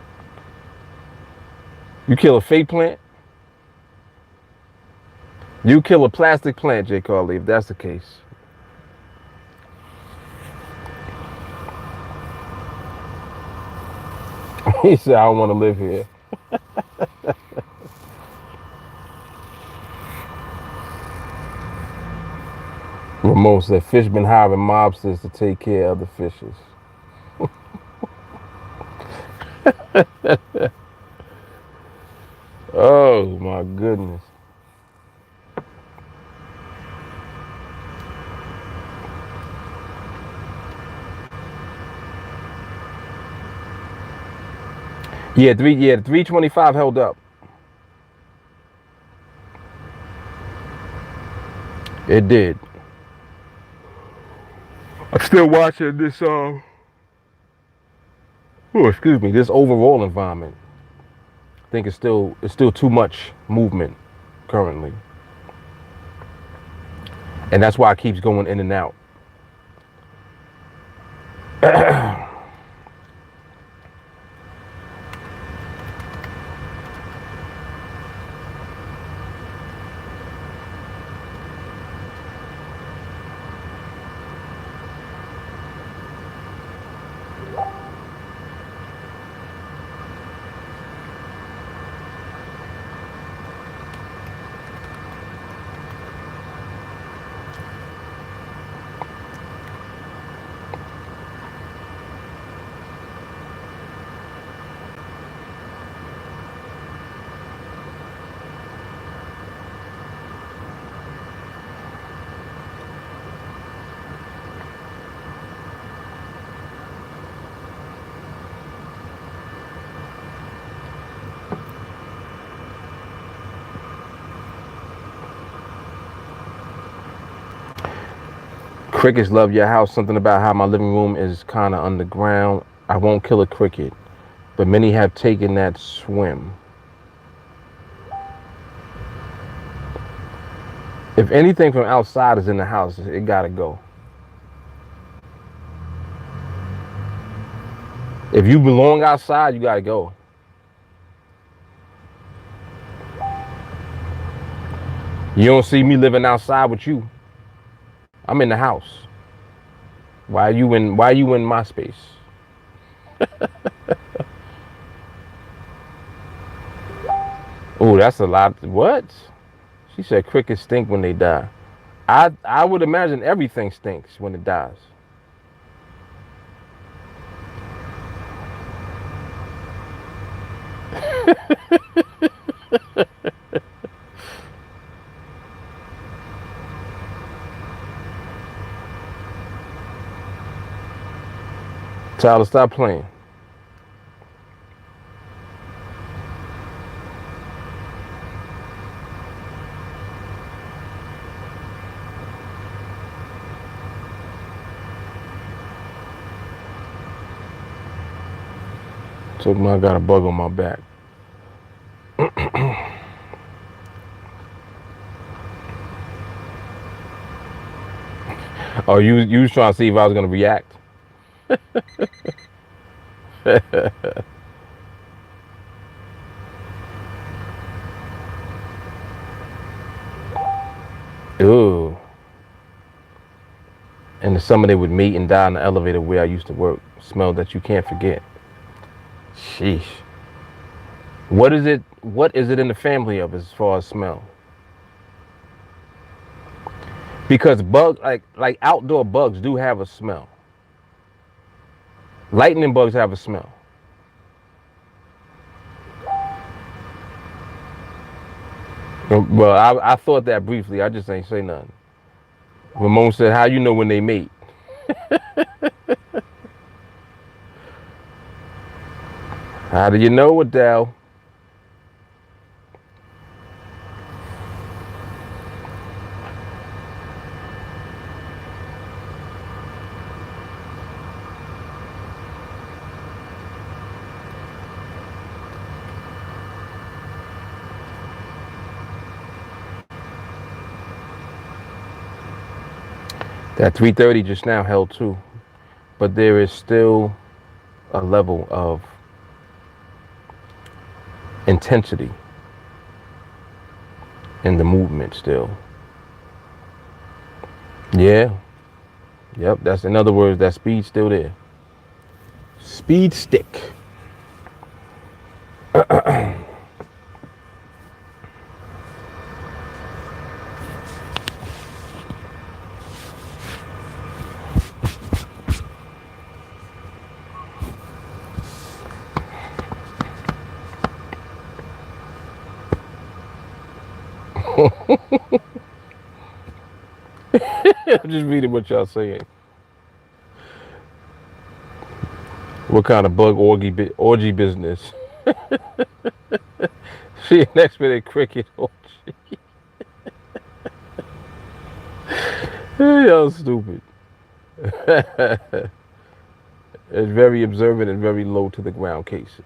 Speaker 1: You kill a fake plant? You kill a plastic plant, Jay Carly, if that's the case. He said, I don't want to live here. Ramon said, fish been hiring mobsters to take care of the fishes. Oh my goodness. Yeah, the 325 held up. It did. I'm still watching this excuse me, this overall environment. I think it's still too much movement currently. And that's why it keeps going in and out. Crickets love your house. Something about how my living room is kind of underground. I won't kill a cricket, but many have taken that swim. If anything from outside is in the house, it gotta go. If you belong outside, you gotta go. You don't see me living outside with you. I'm in the house. Why are you in my space? Oh, that's a lot. What? She said crickets stink when they die. I would imagine everything stinks when it dies. Tyler, stop playing. So I got a bug on my back. Oh, you was trying to see if I was gonna react. Ooh. In the summer they would meet and die in the elevator where I used to work. Smell that you can't forget. Sheesh. What is it in the family of as far as smell? Because bugs like outdoor bugs do have a smell. Lightning bugs have a smell. Well, I thought that briefly. I just ain't say nothing. Ramon said, "How you know when they mate?" How do you know, Adele? That 330 just now held too, but there is still a level of intensity in the movement still. Yeah. Yep. That's in other words, that speed's still there. Speed stick. I'm just reading what y'all saying. What kind of bug orgy business? She an expert at cricket orgy. Y'all stupid. It's very observant and very low to the ground cases.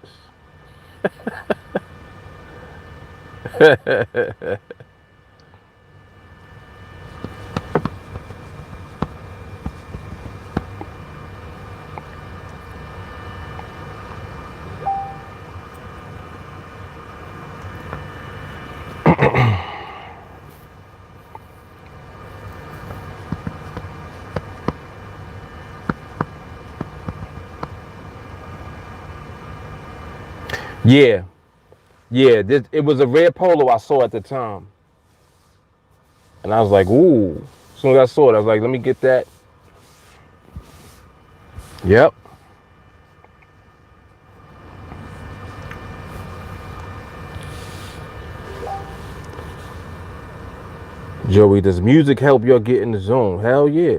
Speaker 1: Yeah, yeah. It was a red polo I saw at the time, and I was like, ooh. As soon as I saw it, I was like, let me get that. Yep. Joey, does music help y'all get in the zone? Hell yeah.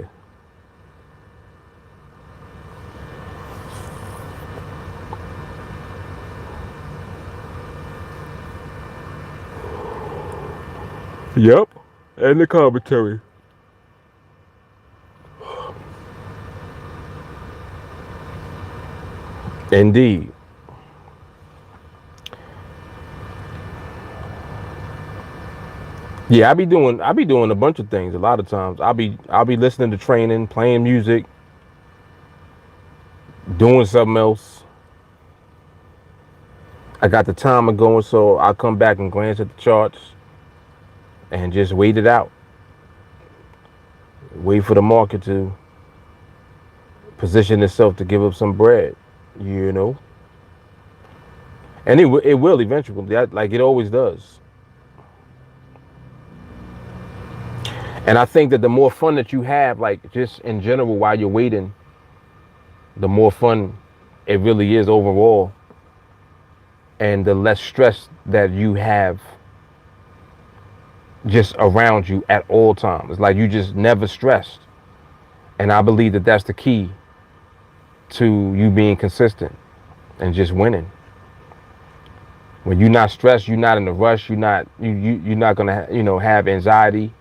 Speaker 1: Yep. And the commentary. Indeed. Yeah, I be doing a bunch of things a lot of times. I'll be listening to training, playing music, doing something else. I got the timer going, so I'll come back and glance at the charts and just wait it out. Wait for the market to position itself to give up some bread, you know. And it will eventually, like it always does. And I think that the more fun that you have, like just in general while you're waiting, the more fun it really is overall. And the less stress that you have just around you at all times. It's like you just never stressed. And I believe that that's the key to you being consistent and just winning. When you're not stressed, you're not in a rush, you're not gonna have anxiety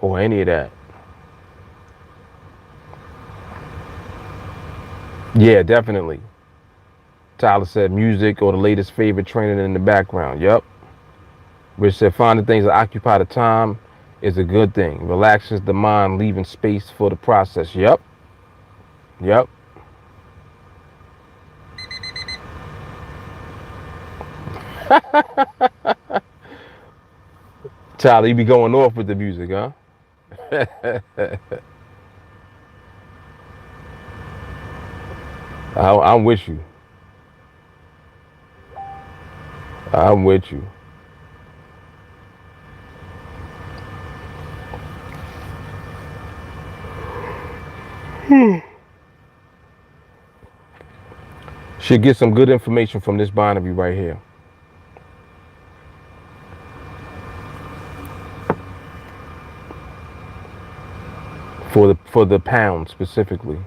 Speaker 1: or any of that. Yeah, definitely. Tyler said music or the latest favorite training in the background. Yep. Rich said finding things that occupy the time is a good thing. Relaxes the mind, leaving space for the process. Yep. Yep. Tyler, you be going off with the music, huh? I'm with you. I'm with you. Should get some good information from this binary right here. For the pound specifically.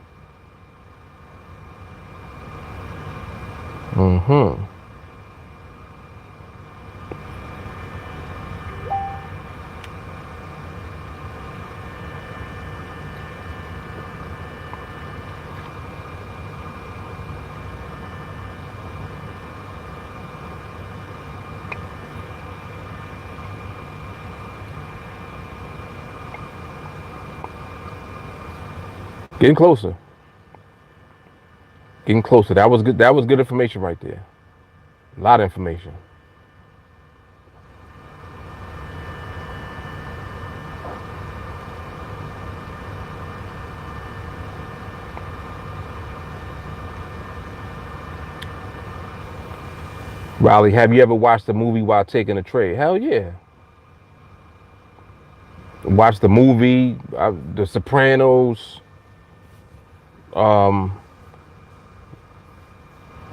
Speaker 1: Mm-hmm. Getting closer. Getting closer. That was good. That was good information right there. A lot of information. Riley, have you ever watched a movie while taking a trade? Hell yeah. Watch the movie, The Sopranos. Um,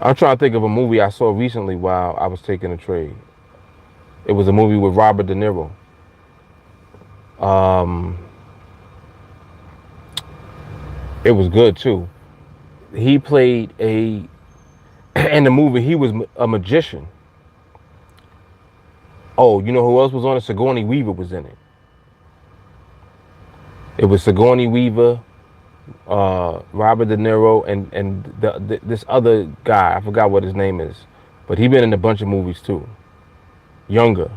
Speaker 1: I'm trying to think of a movie I saw recently while I was taking a trade. It was a movie with Robert De Niro. Um, it was good too. He played a in the movie. He was a magician. Oh, you know who else was on it? Sigourney Weaver was in it. It was Sigourney Weaver, Robert De Niro, and this other guy. I forgot what his name is, but he been in a bunch of movies too. Younger,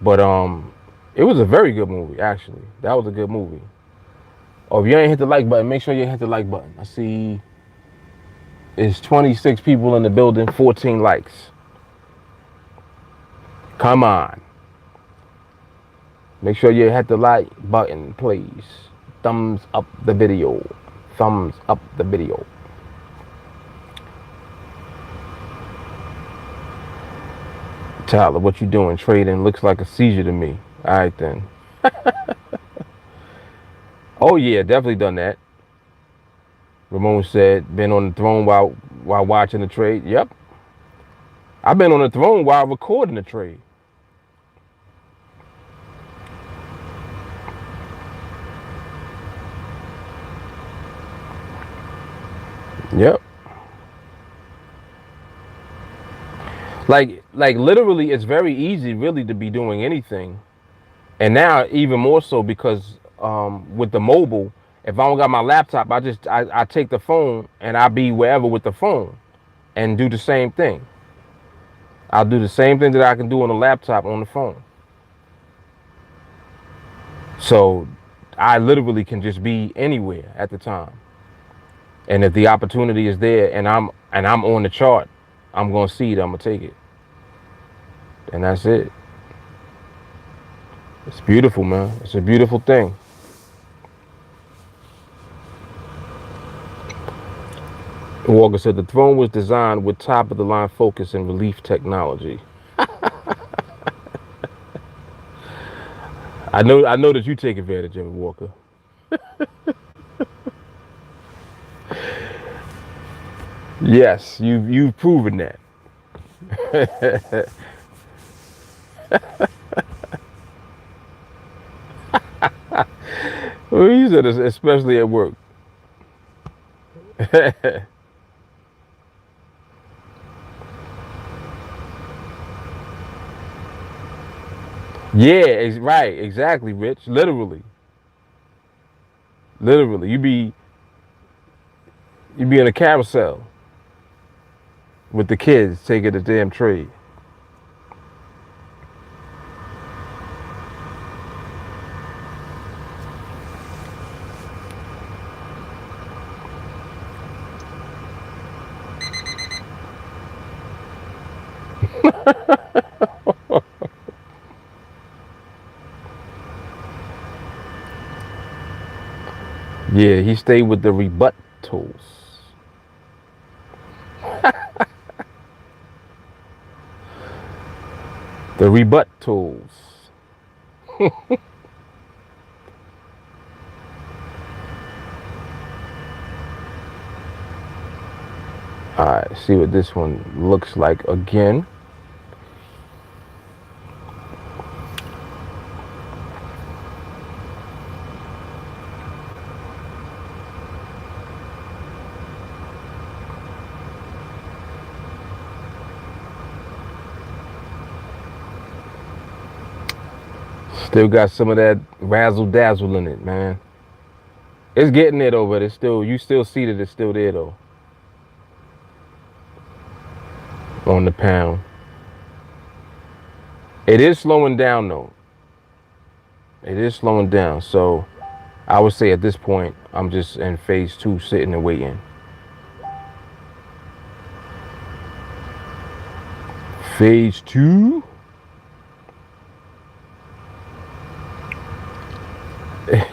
Speaker 1: but it was a very good movie actually. That was a good movie. Oh, if you ain't hit the like button, make sure you hit the like button. I see it's 26 people in the building, 14 likes. Come on. Make sure you hit the like button, please. Thumbs up the video. Thumbs up the video. Tyler, what you doing? Trading looks like a seizure to me. All right then. Oh yeah, definitely done that. Ramon said, been on the throne while watching the trade. Yep. I've been on the throne while recording the trade. Yep. Like literally, it's very easy really to be doing anything. And now even more so because with the mobile, if I don't got my laptop, I take the phone and I be wherever with the phone and do the same thing. I'll do the same thing that I can do on the laptop on the phone. So I literally can just be anywhere at the time. And if the opportunity is there and I'm on the chart, I'm gonna see it, I'm gonna take it. And that's it. It's beautiful, man. It's a beautiful thing. Walker said the throne was designed with top of the line focus and relief technology. I know that you take advantage of it, Walker. Yes, you've proven that. Well, you said especially at work. Yeah, right, exactly, Rich. Literally, you be in a carousel with the kids taking the damn trade. Yeah, he stayed with the rebuttals. The rebuttals. All right, see what this one looks like again. Still got some of that razzle dazzle in it, man. It's getting there though, but it's still, you still see that it's still there though. On the pound. It is slowing down though. It is slowing down. So I would say at this point, I'm just in phase 2, sitting and waiting. Phase 2.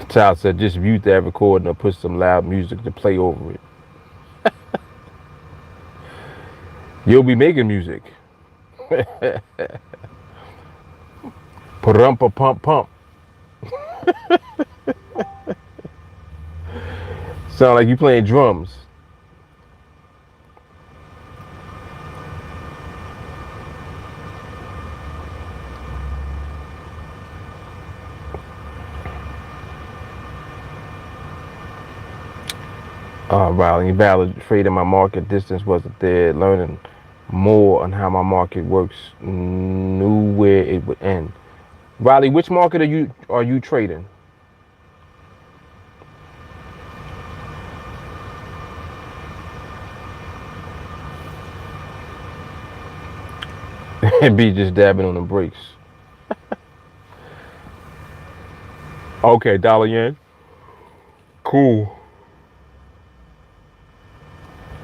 Speaker 1: Child said, just mute that recording or put some loud music to play over it. You'll be making music. Parumpa pump pump. Sound like you playing drums. Riley, valid trading my market distance wasn't there. Learning more on how my market works, knew where it would end. Riley, which market are you trading? And be just dabbing on the brakes. Okay, dollar yen. Cool.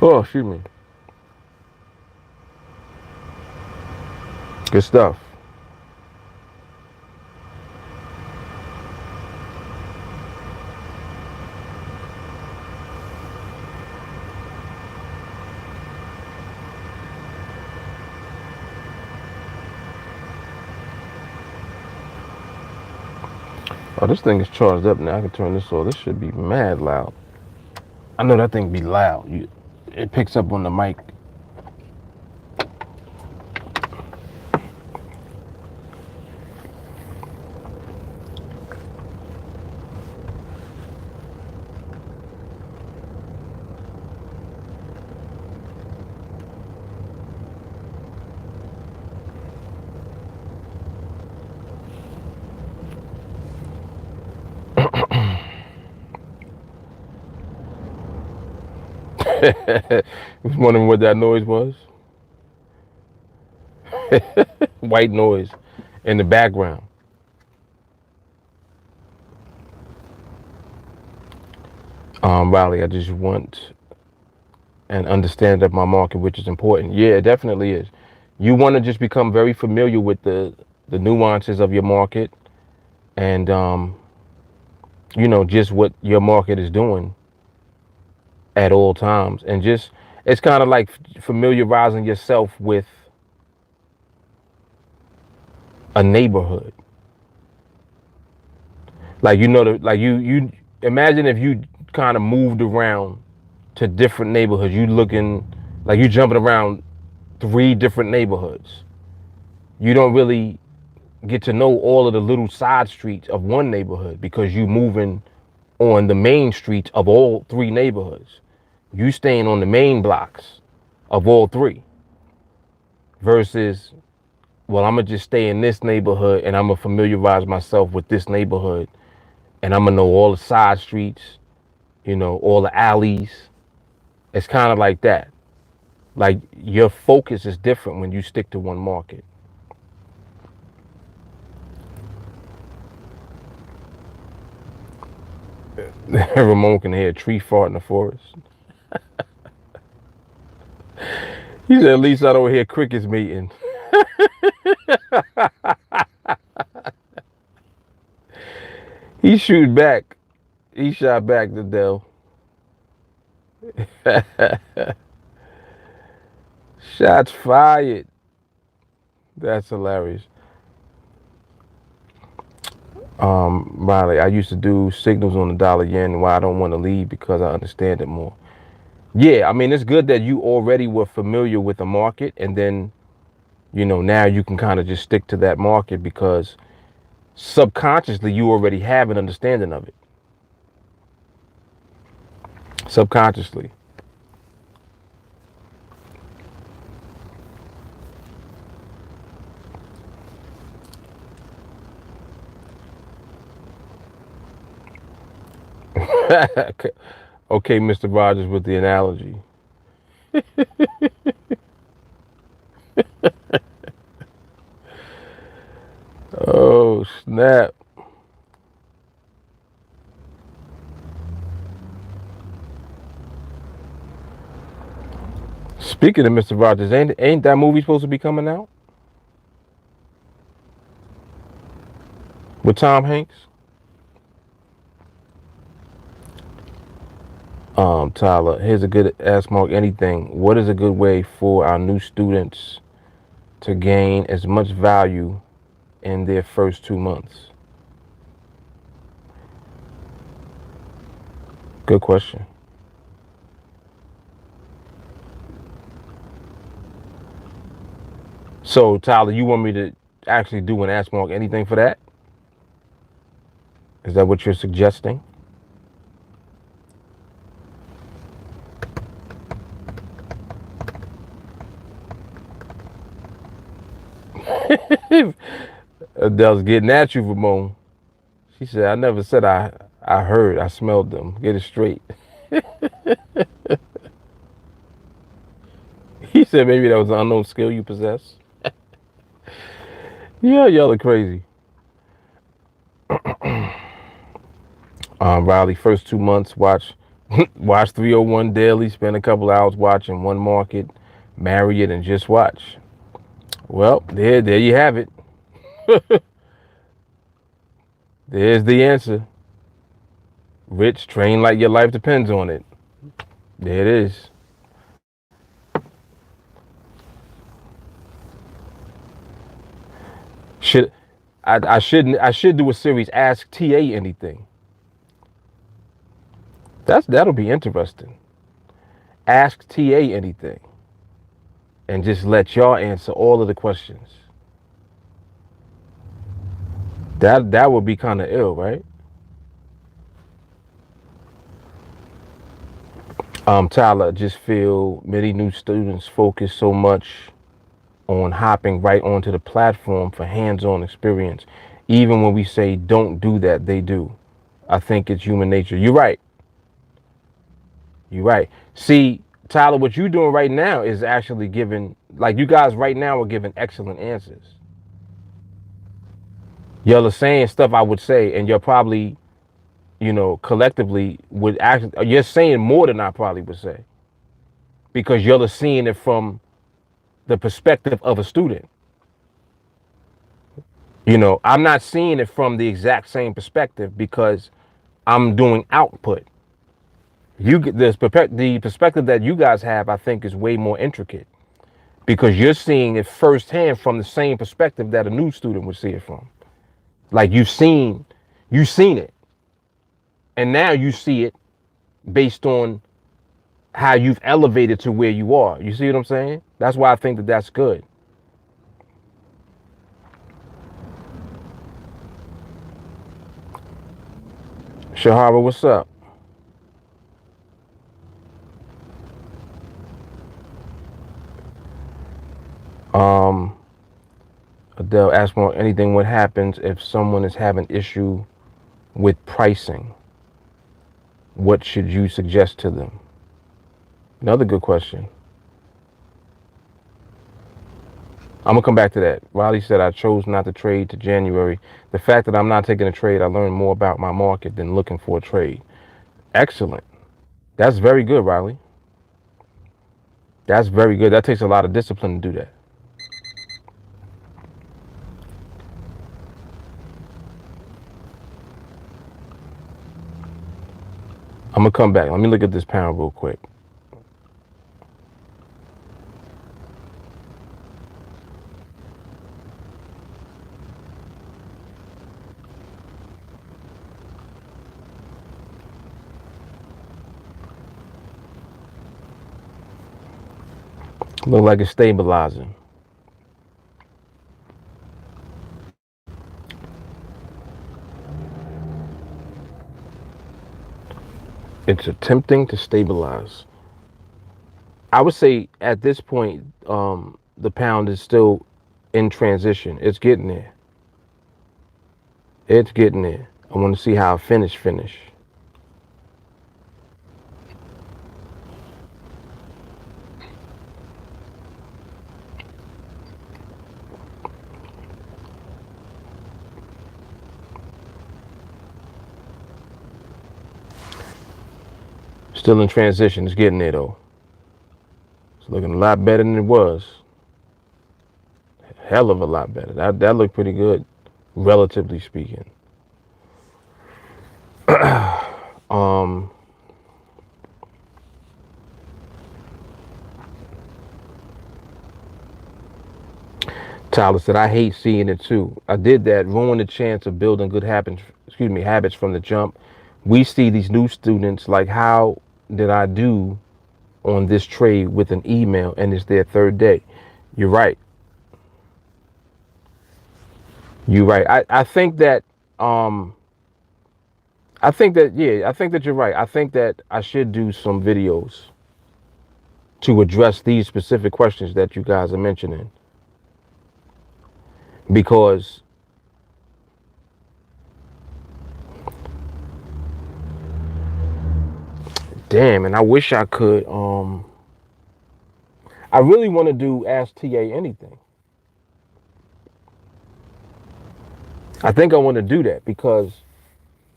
Speaker 1: Oh, excuse me. Good stuff. Oh, this thing is charged up now. I can turn this off. This should be mad loud. I know that thing be loud. It picks up on the mic. Was wondering what that noise was. White noise in the background. Riley, I just want and understand of my market, which is important. Yeah, it definitely is. You want to just become very familiar with the nuances of your market, and just what your market is doing at all times, and just it's kind of like familiarizing yourself with a neighborhood. Like like you imagine if you kind of moved around to different neighborhoods. You looking like you jumping around 3 different neighborhoods. You don't really get to know all of the little side streets of one neighborhood because you moving on the main streets of all 3 neighborhoods. You staying on the main blocks of all 3 versus, well, I'm gonna just stay in this neighborhood and I'm gonna familiarize myself with this neighborhood and I'm gonna know all the side streets, all the alleys. It's kind of like that. Like your focus is different when you stick to one market. Ramon can hear a tree fart in the forest. He said, at least I don't hear crickets meeting. He shoot back. He shot back the Dell. Shots fired. That's hilarious. Riley, I used to do signals on the dollar yen. Why I don't want to leave because I understand it more. Yeah, I mean, it's good that you already were familiar with the market, and then, now you can kind of just stick to that market because subconsciously you already have an understanding of it. Subconsciously. Okay, Mr. Rogers with the analogy. Oh, snap. Speaking of Mr. Rogers, ain't that movie supposed to be coming out? With Tom Hanks? Tyler, here's a good Ask Mark Anything. What is a good way for our new students to gain as much value in their first 2 months? Good question. So, Tyler, you want me to actually do an Ask Mark Anything for that? Is that what you're suggesting? Adele's getting at you, Ramon. She said, I never said I heard, I smelled them. Get it straight. He said maybe that was an unknown skill you possess. Yeah, y'all are crazy. Riley, first 2 months, watch 301 daily, spend a couple hours watching one market, marry it, and just watch. Well, there you have it. There's the answer. Rich, train like your life depends on it. There it is. Should I should do a series, Ask TA Anything. That'll be interesting. Ask TA anything. And just let y'all answer all of the questions. That would be kind of ill, right? Tyler, just feel many new students focus so much on hopping right onto the platform for hands-on experience. Even when we say don't do that, they do. I think it's human nature. You're right. You're right. See, Tyler, what you're doing right now is actually giving, like you guys right now are giving excellent answers. Y'all are saying stuff I would say, and you're probably, collectively would actually, you're saying more than I probably would say. Because y'all are seeing it from the perspective of a student. I'm not seeing it from the exact same perspective because I'm doing output. The perspective that you guys have, I think, is way more intricate because you're seeing it firsthand from the same perspective that a new student would see it from. Like you've seen it, and now you see it based on how you've elevated to where you are. You see what I'm saying? That's why I think that that's good. Shahara, what's up? Adele asked more anything what happens if someone is having issue with pricing? What should you suggest to them? Another good question. I'm gonna come back to that. Riley said I chose not to trade to January. The fact that I'm not taking a trade, I learned more about my market than looking for a trade. Excellent. That's very good, Riley. That's very good. That takes a lot of discipline to do that. I'm gonna come back. Let me look at this pound real quick. Look like it's stabilizing. It's attempting to stabilize. I would say at this point, the pound is still in transition. It's getting there. It's getting there. I want to see how I finish. Still in transition. It's getting there though. It's looking a lot better than it was. Hell of a lot better. That looked pretty good, relatively speaking. Tyler said, I hate seeing it too. I did that, ruined the chance of building good habits from the jump. We see these new students like, how did I do on this trade with an email and it's their third day? You're right. You're right. I think that I think that you're right. I think that I should do some videos to address these specific questions that you guys are mentioning. because damn, and I wish I could. I really want to do Ask TA Anything. I think I want to do that because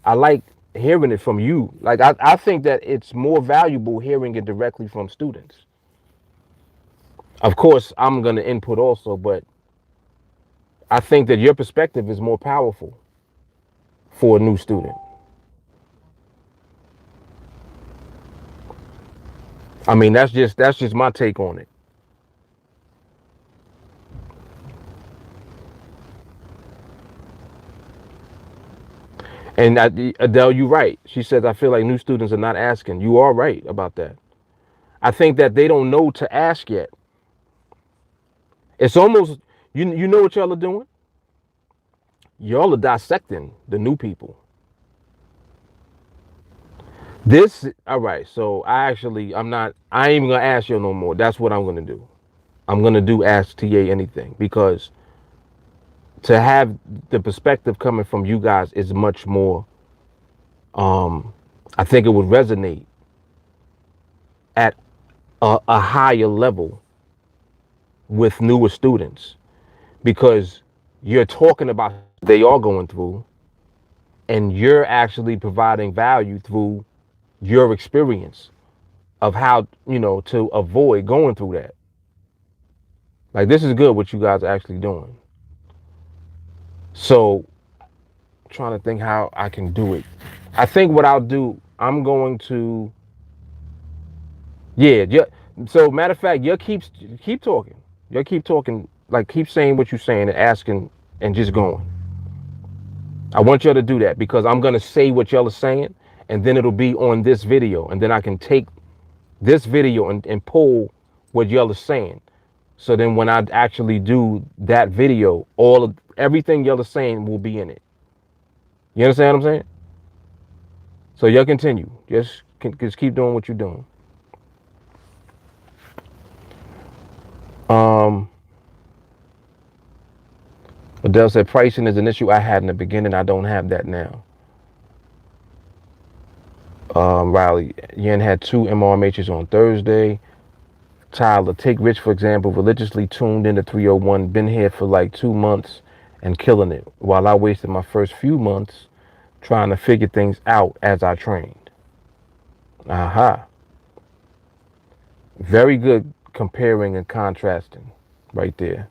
Speaker 1: I like hearing it from you. Like I think that it's more valuable hearing it directly from students. Of course, I'm going to input also, but I think that your perspective is more powerful for a new student. I mean, that's just my take on it. And Adele, you're right. She says, I feel like new students are not asking. You are right about that. I think that they don't know to ask yet. It's almost, you know what y'all are doing? Y'all are dissecting the new people. All right. So I ain't even going to ask you no more. That's what I'm going to do. I'm going to do Ask TA Anything because to have the perspective coming from you guys is much more, I think it would resonate at a higher level with newer students because you're talking about what they are going through and you're actually providing value through your experience of how, to avoid going through that. Like, this is good what you guys are actually doing. So, trying to think how I can do it. I think what I'll do, I'm going to, yeah. So, matter of fact, you keep talking. You keep talking, like, keep saying what you're saying and asking and just going. I want y'all to do that because I'm going to say what y'all are saying and then it'll be on this video. And then I can take this video and pull what y'all are saying. So then when I actually do that video, everything y'all are saying will be in it. You understand what I'm saying? So y'all continue. Just keep doing what you're doing. Adele said pricing is an issue I had in the beginning. I don't have that now. Riley, Yen had 2 MRMHs on Thursday. Tyler, take Rich for example, religiously tuned into 301, been here for like 2 months and killing it, while I wasted my first few months trying to figure things out as I trained. Aha. Very good comparing and contrasting right there.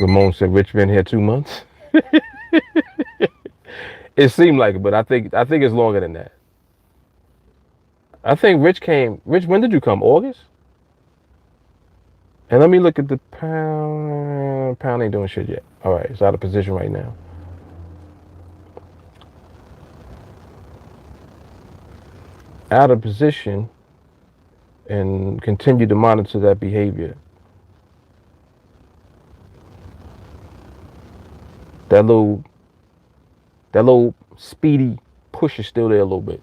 Speaker 1: Ramon said Rich been here 2 months. It seemed like it, but I think it's longer than that. I think Rich, when did you come? August? And let me look at the pound. Pound ain't doing shit yet. All right, it's out of position right now. Out of position and continue to monitor that behavior. That little speedy push is still there a little bit.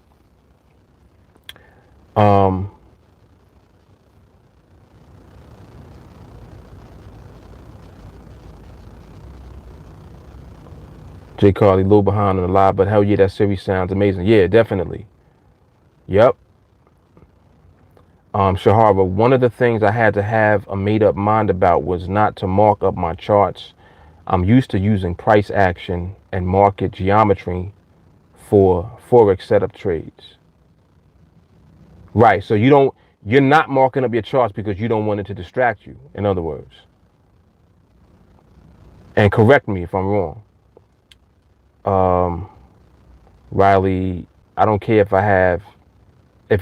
Speaker 1: Jay Carly, a little behind on the live, but hell yeah, that series sounds amazing. Yeah, definitely. Yep. Shahara, one of the things I had to have a made up mind about was not to mark up my charts. I'm used to using price action and market geometry for Forex setup trades. Right. So you're not marking up your charts because you don't want it to distract you, in other words. And correct me if I'm wrong. Riley, I don't care if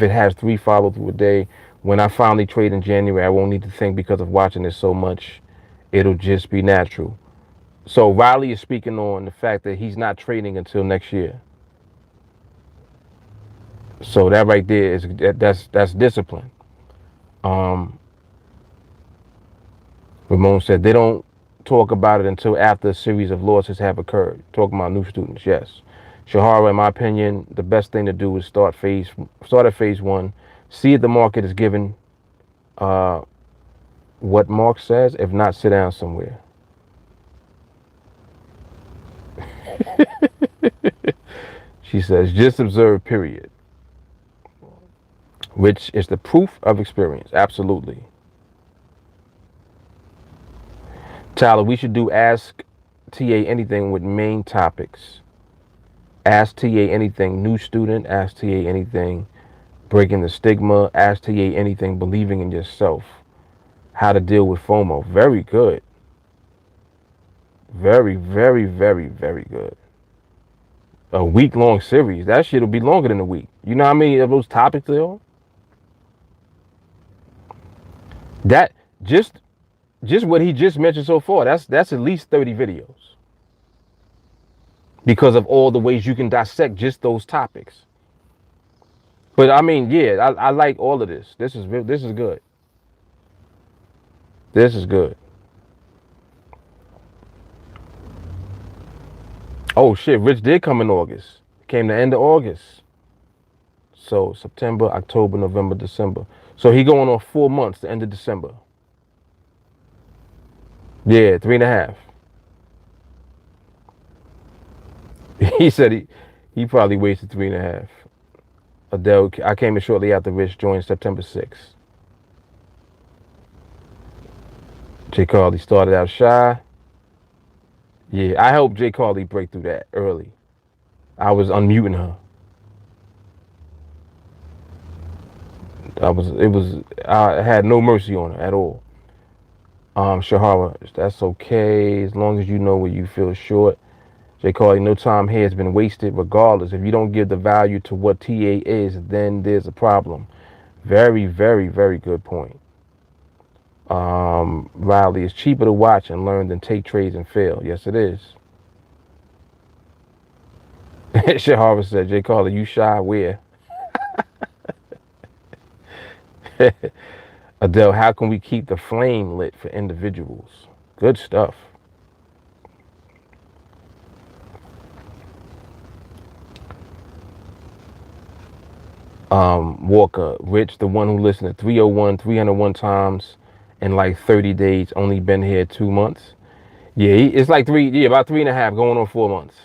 Speaker 1: it has 3 follow through a day. When I finally trade in January, I won't need to think because of watching it so much. It'll just be natural. So Riley is speaking on the fact that he's not trading until next year. So that right there that's discipline. Ramon said they don't talk about it until after a series of losses have occurred. Talking about new students, yes. Shahara, in my opinion, the best thing to do is start at phase 1, see if the market is given what Mark says. If not, sit down somewhere. She says, just observe, period. Which is the proof of experience. Absolutely. Tyler, we should do Ask TA Anything with main topics. Ask TA Anything, new student. Ask TA Anything, breaking the stigma. Ask TA Anything, believing in yourself. How to deal with FOMO. Very good. Very, very, very, very good. A week-long series. That shit will be longer than a week. You know how many of those topics there are? That just what he just mentioned so far. That's at least 30 videos. Because of all the ways you can dissect just those topics. But I mean, yeah, I like all of this. This is good. This is good. Oh shit, Rich did come in August. Came the end of August. So September, October, November, December. So he going on 4 months, the end of December. Yeah, 3.5. He said he probably wasted 3.5. Adele, I came in shortly after Rich joined September 6th. J. Carly started out shy. Yeah, I helped J. Carly break through that early. I was unmuting her. I had no mercy on her at all. Shahara, that's okay as long as you know where you feel short. J. Carly, no time here has been wasted regardless. If you don't give the value to what TA is, then there's a problem. Very, very, very good point. Riley, it's cheaper to watch and learn than take trades and fail. Yes, it is. Shahara said, J. Carly, you shy where? Adele, how can we keep the flame lit for individuals? Good stuff. Walker, Rich, the one who listened to 301 times in like 30 days, only been here 2 months. Yeah, it's like about 3.5 going on 4 months.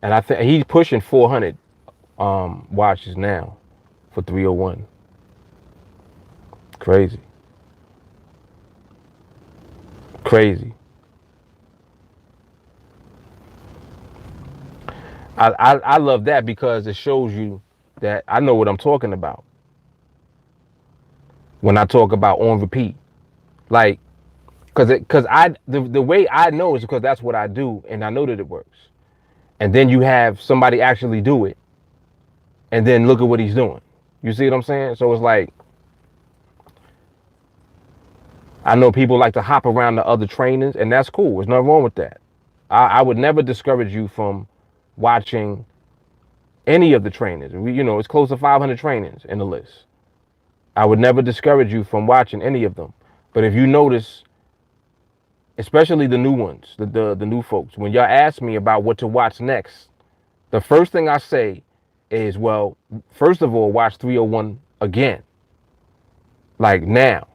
Speaker 1: And I think he's pushing 400 watches now for 301. Crazy. I love that because it shows you that I know what I'm talking about when I talk about on repeat. Like, because the way I know is because that's what I do and I know that it works. And then you have somebody actually do it and then look at what he's doing. You see what I'm saying? So it's like, I know people like to hop around to other trainings, and that's cool. There's nothing wrong with that. I would never discourage you from watching any of the trainings. It's close to 500 trainings in the list. I would never discourage you from watching any of them. But if you notice, especially the new ones, the new folks, when y'all ask me about what to watch next, the first thing I say is, well, first of all, watch 301 again, like now.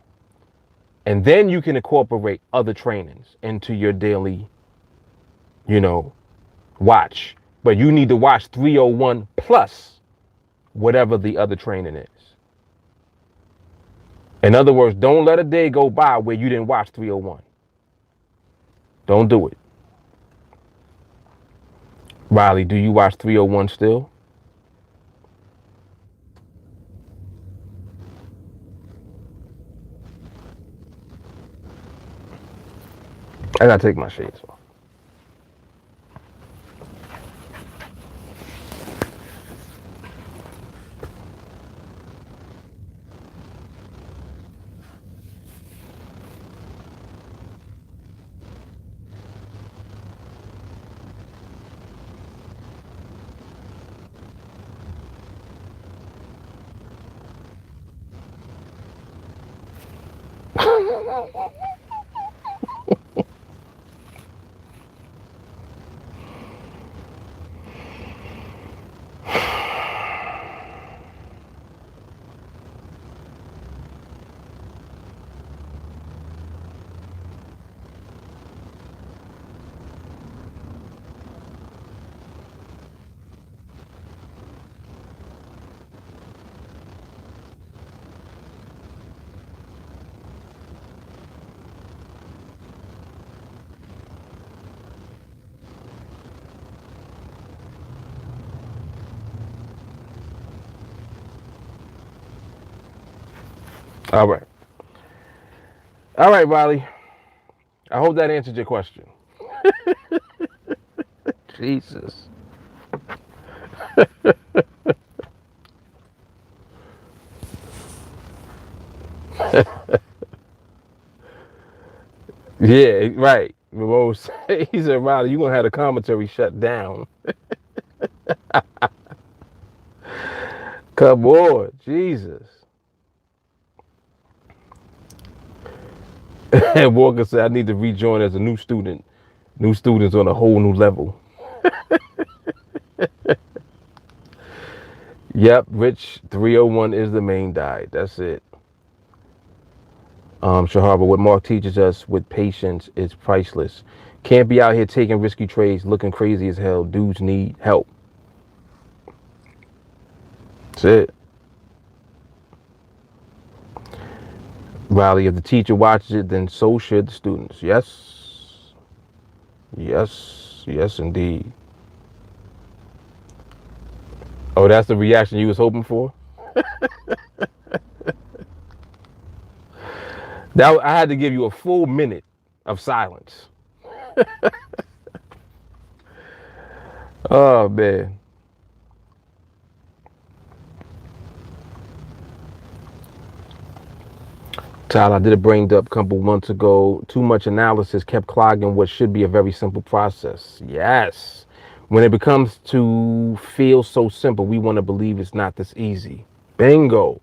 Speaker 1: And then you can incorporate other trainings into your daily, watch. But you need to watch 301 plus whatever the other training is. In other words, don't let a day go by where you didn't watch 301. Don't do it. Riley, do you watch 301 still? I gotta take my shades off. All right. All right, Riley. I hope that answered your question. Jesus. Yeah, right. Ramon said, he said, Riley, you're going to have the commentary shut down. Come on. Jesus. And Walker said, I need to rejoin as a new student. New students on a whole new level. Yep, Rich 301 is the main diet. That's it. Shahar, but what Mark teaches us with patience is priceless. Can't be out here taking risky trades, looking crazy as hell. Dudes need help. That's it. Riley, if the teacher watches it, then so should the students. Yes. Yes. Yes, indeed. Oh, that's the reaction you was hoping for? That I had to give you a full minute of silence. Oh, man. Tyler, I did a brain dump a couple months ago. Too much analysis kept clogging what should be a very simple process. Yes. When it becomes to feel so simple, we want to believe it's not this easy. Bingo.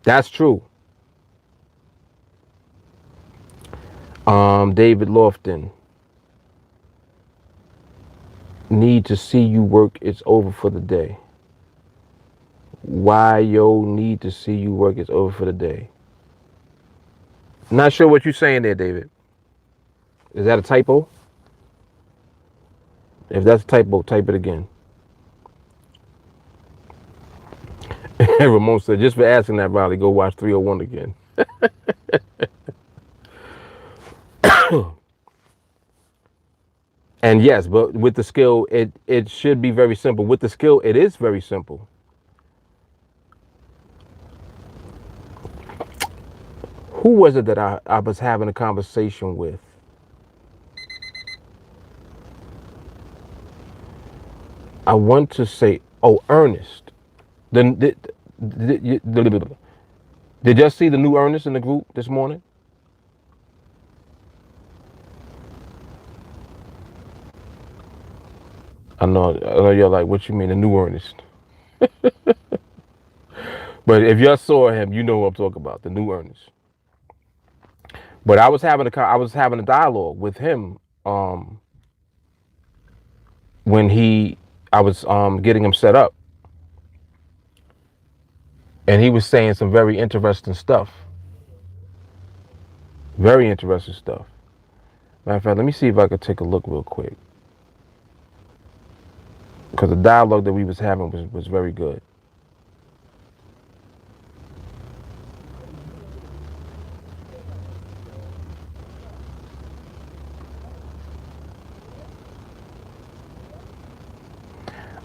Speaker 1: That's true. David Lofton. Need to see you work. It's over for the day. Why, yo, need to see you work. It's over for the day. Not sure what you're saying there, David. Is that a typo? If that's a typo, type it again. Ramon said, just for asking that, Riley, go watch 301 again. And yes, but with the skill, it should be very simple. With the skill, it is very simple. Who was it that I was having a conversation with? I want to say, oh, Ernest. Did y'all see the new Ernest in the group this morning? I know you're like, what you mean, the new Ernest? But if y'all saw him, you know what I'm talking about, the new Ernest. But I was having a dialogue with him when I was getting him set up, and he was saying some very interesting stuff. Very interesting stuff. Matter of fact, let me see if I could take a look real quick, because the dialogue that we was having was very good.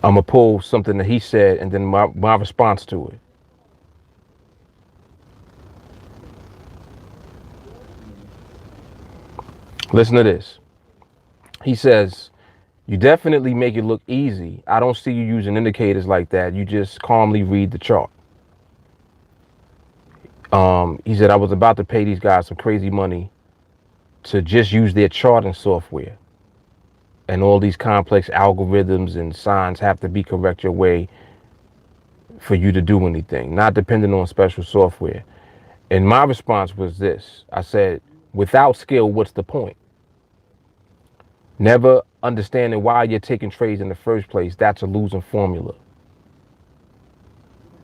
Speaker 1: I'm gonna pull something that he said and then my response to it. Listen to this. He says, you definitely make it look easy. I don't see you using indicators like that. You just calmly read the chart. He said, I was about to pay these guys some crazy money to just use their charting software. And all these complex algorithms and signs have to be correct your way for you to do anything, not depending on special software. And my response was this. I said, without skill, what's the point? Never understanding why you're taking trades in the first place, that's a losing formula.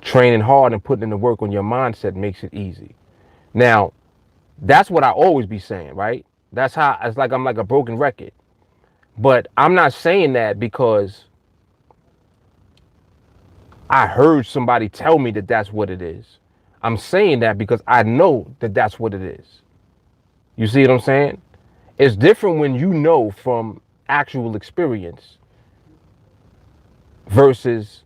Speaker 1: Training hard and putting in the work on your mindset makes it easy. Now, that's what I always be saying, right? That's how it's like I'm like a broken record. But I'm not saying that because I heard somebody tell me that that's what it is. I'm saying that because I know that that's what it is. You see what I'm saying? It's different when you know from actual experience versus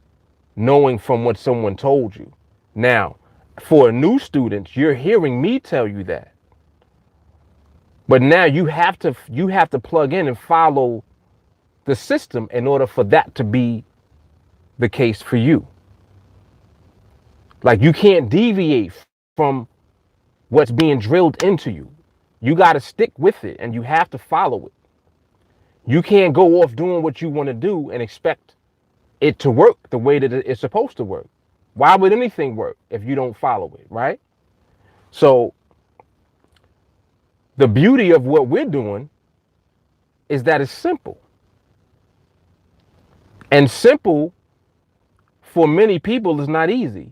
Speaker 1: knowing from what someone told you. Now, For new students, you're hearing me tell you that. But now you have to plug in and follow the system in order for that to be the case for you. Like, you can't deviate from what's being drilled into you. You got to stick with it and you have to follow it. You can't go off doing what you want to do and expect it to work the way that it's supposed to work. Why would anything work if you don't follow it, right? So the beauty of what we're doing is that it's simple. And simple for many people is not easy,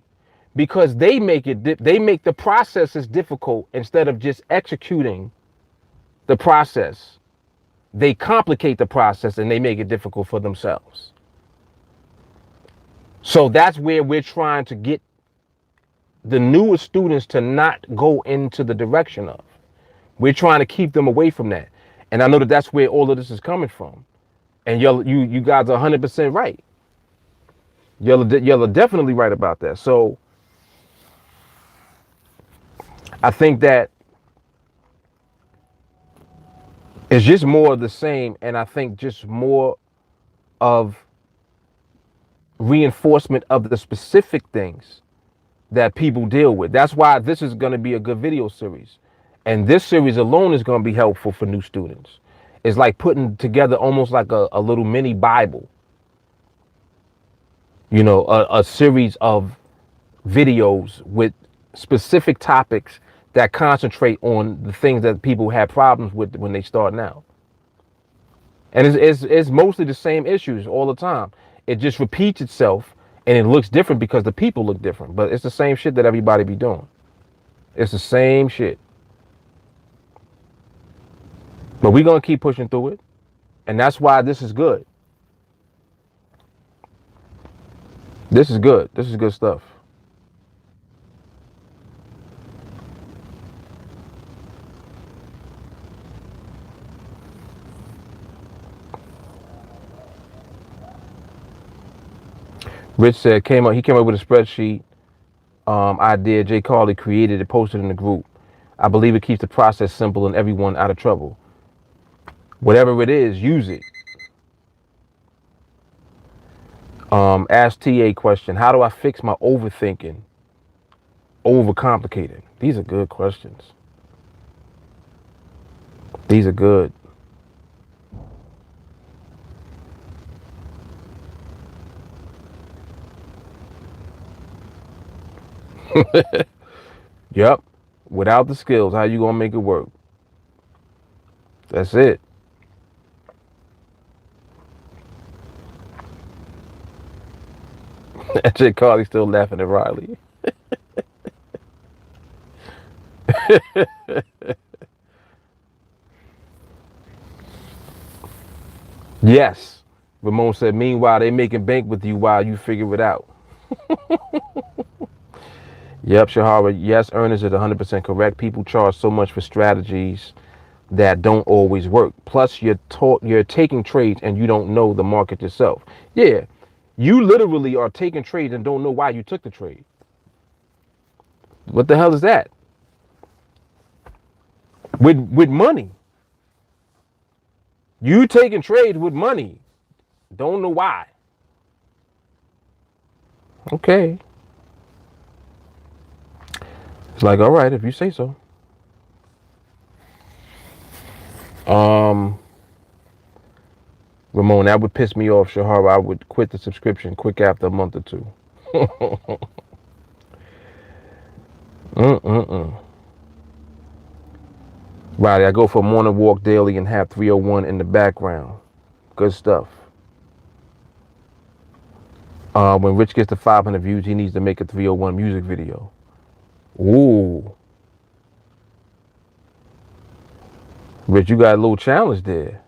Speaker 1: because they make the processes difficult instead of just executing the process. They complicate the process and they make it difficult for themselves. So that's where we're trying to get the newer students to not go into the direction of. We're trying to keep them away from that. And I know that that's where all of this is coming from. And you guys are 100% right. Y'all are definitely right about that. So I think that it's just more of the same. And I think just more of reinforcement of the specific things that people deal with. That's why this is going to be a good video series. And this series alone is going to be helpful for new students. It's like putting together almost like a little mini Bible, a series of videos with specific topics that concentrate on the things that people have problems with when they start now. And it's mostly the same issues all the time. It just repeats itself and it looks different because the people look different. But it's the same shit that everybody be doing. It's the same shit. But we're going to keep pushing through it. And that's why this is good. This is good. This is good stuff. Rich said he came up with a spreadsheet idea. Jay Carly created it, posted in the group. I believe it keeps the process simple and everyone out of trouble. Whatever it is, use it. Ask TA question. How do I fix my overthinking? Overcomplicated. These are good questions. These are good. Yep. Without the skills, how you gonna make it work? That's it. Jay Carly still laughing at Riley. Yes. Ramon said, meanwhile, they making bank with you while you figure it out. Yep, Shahara. Yes, Ernest is 100% correct. People charge so much for strategies that don't always work. Plus, you're taking trades and you don't know the market yourself. Yeah, you literally are taking trades and don't know why you took the trade. What the hell is that? With money. You taking trades with money. Don't know why. Okay. It's like, all right, if you say so. Ramon, that would piss me off, Shahara. I would quit the subscription quick after a month or two. Right, I go for a morning walk daily and have 301 in the background. Good stuff. When Rich gets to 500 views, he needs to make a 301 music video. Ooh. Rich, you got a little challenge there.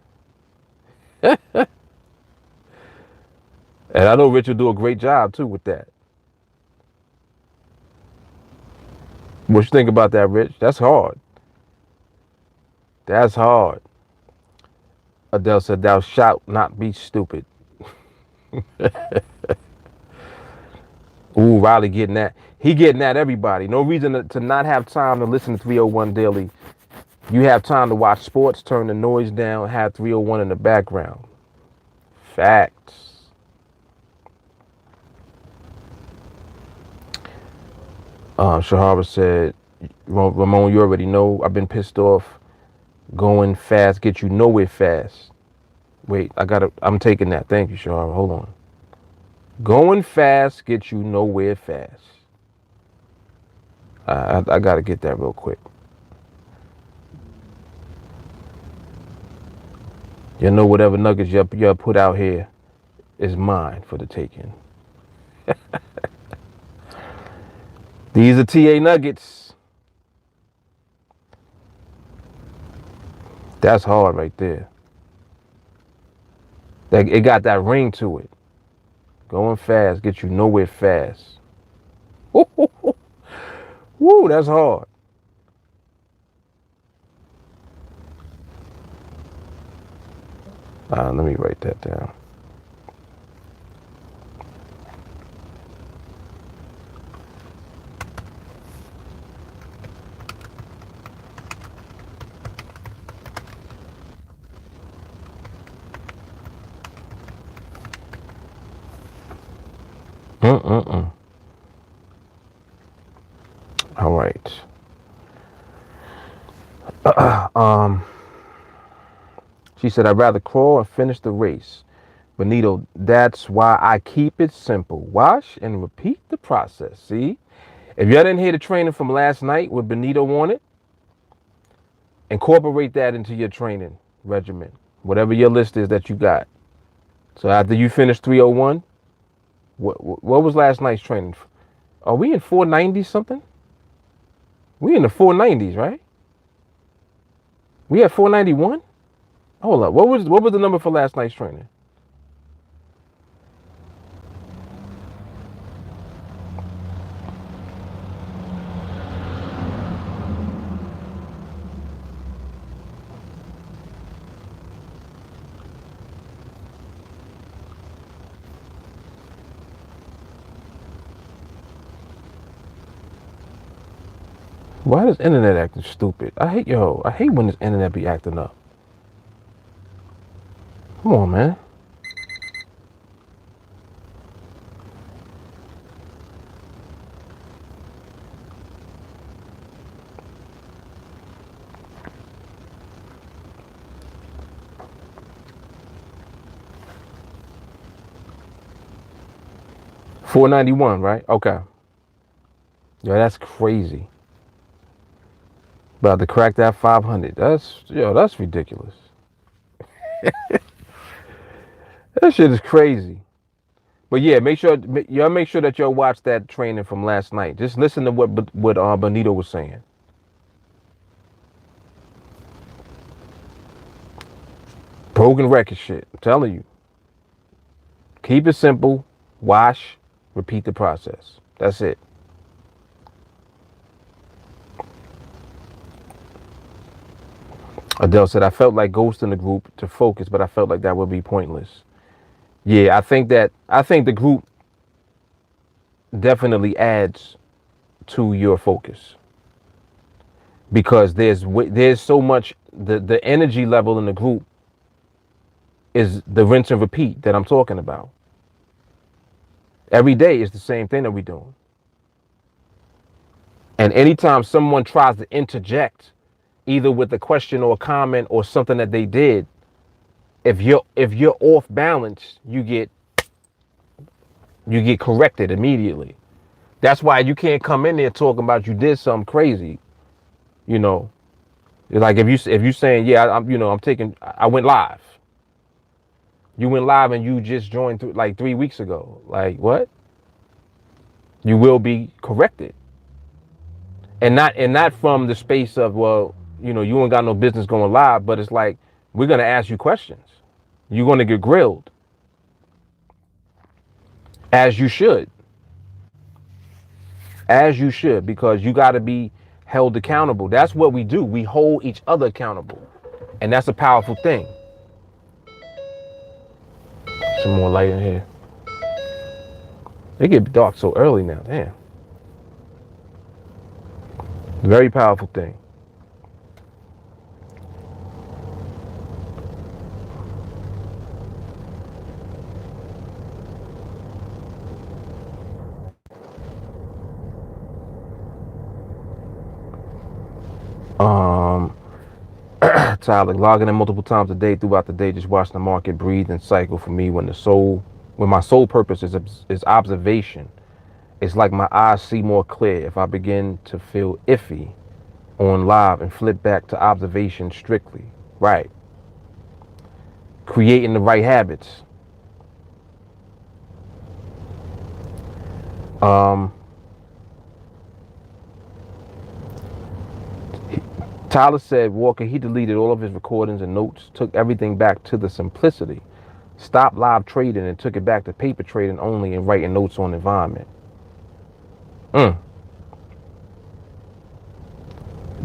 Speaker 1: And I know Rich will do a great job too with that. What you think about that, Rich? That's hard. That's hard. Adele said, thou shalt not be stupid. Ooh, Riley getting that. He getting at everybody. No reason to not have time to listen to 301 Daily. You have time to watch sports, turn the noise down, have 301 in the background. Facts. Shahara said, Ramon, you already know. I've been pissed off. Going fast get you nowhere fast. Wait, I'm taking that. Thank you, Shahara. Hold on. Going fast gets you nowhere fast. I got to get that real quick. You know, whatever nuggets you put out here is mine for the taking. These are TA nuggets. That's hard right there. It got that ring to it. Going fast gets you nowhere fast. Woo, that's hard. Let me write that down. All right. She said, I'd rather crawl and finish the race. Benito, that's why I keep it simple. Wash and repeat the process. See? If y'all didn't hear the training from last night with Benito on it, incorporate that into your training regimen. Whatever your list is that you got. So after you finish 301, what was last night's training? Are we in 490 something? We in the 490s, right? We at 491? Hold up. What was the number for last night's training? Why is internet acting stupid? I hate when this internet be acting up. Come on, man. $491, right? Okay. Yeah, that's crazy. About to crack that 500. That's ridiculous. That shit is crazy. But yeah, make sure that y'all watch that training from last night. Just listen to what Benito was saying. Broken record shit. I'm telling you. Keep it simple. Wash. Repeat the process. That's it. Adele said, I felt like ghosting the group to focus, but I felt like that would be pointless. Yeah, I think the group definitely adds to your focus because there's so much the energy level in the group is the rinse and repeat that I'm talking about. Every day is the same thing that we're doing. And anytime someone tries to interject either with a question or a comment or something that they did, if you're off balance, you get corrected immediately. That's why you can't come in there talking about you did something crazy. You know, like if you saying, yeah, I went live. You went live and you just joined like 3 weeks ago. Like what? You will be corrected. And not from the space of, well, you ain't got no business going live, but it's like, we're going to ask you questions. You're going to get grilled. As you should. As you should, because you got to be held accountable. That's what we do. We hold each other accountable. And that's a powerful thing. Some more light in here. It get dark so early now. Damn. Very powerful thing. Um, Tyler, logging in multiple times a day throughout the day, just watching the market breathe and cycle for me. When my sole purpose is observation, it's like my eyes see more clear. If I begin to feel iffy on live and flip back to observation strictly, right? Creating the right habits. Um, Tyler said Walker, he deleted all of his recordings and notes, took everything back to the simplicity, stopped live trading and took it back to paper trading only and writing notes on environment.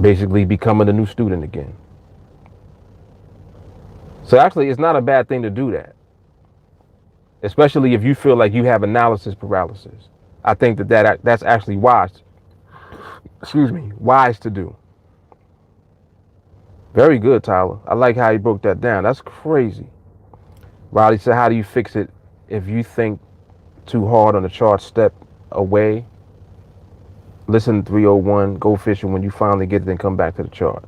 Speaker 1: Basically becoming a new student again. So actually, it's not a bad thing to do that, especially if you feel like you have analysis paralysis. I think that's actually wise. Excuse me, wise to do. Very good, Tyler. I like how you broke that down. That's crazy. Riley said, how do you fix it if you think too hard on the chart? Step away. Listen to 301. Go fishing when you finally get it, then come back to the chart.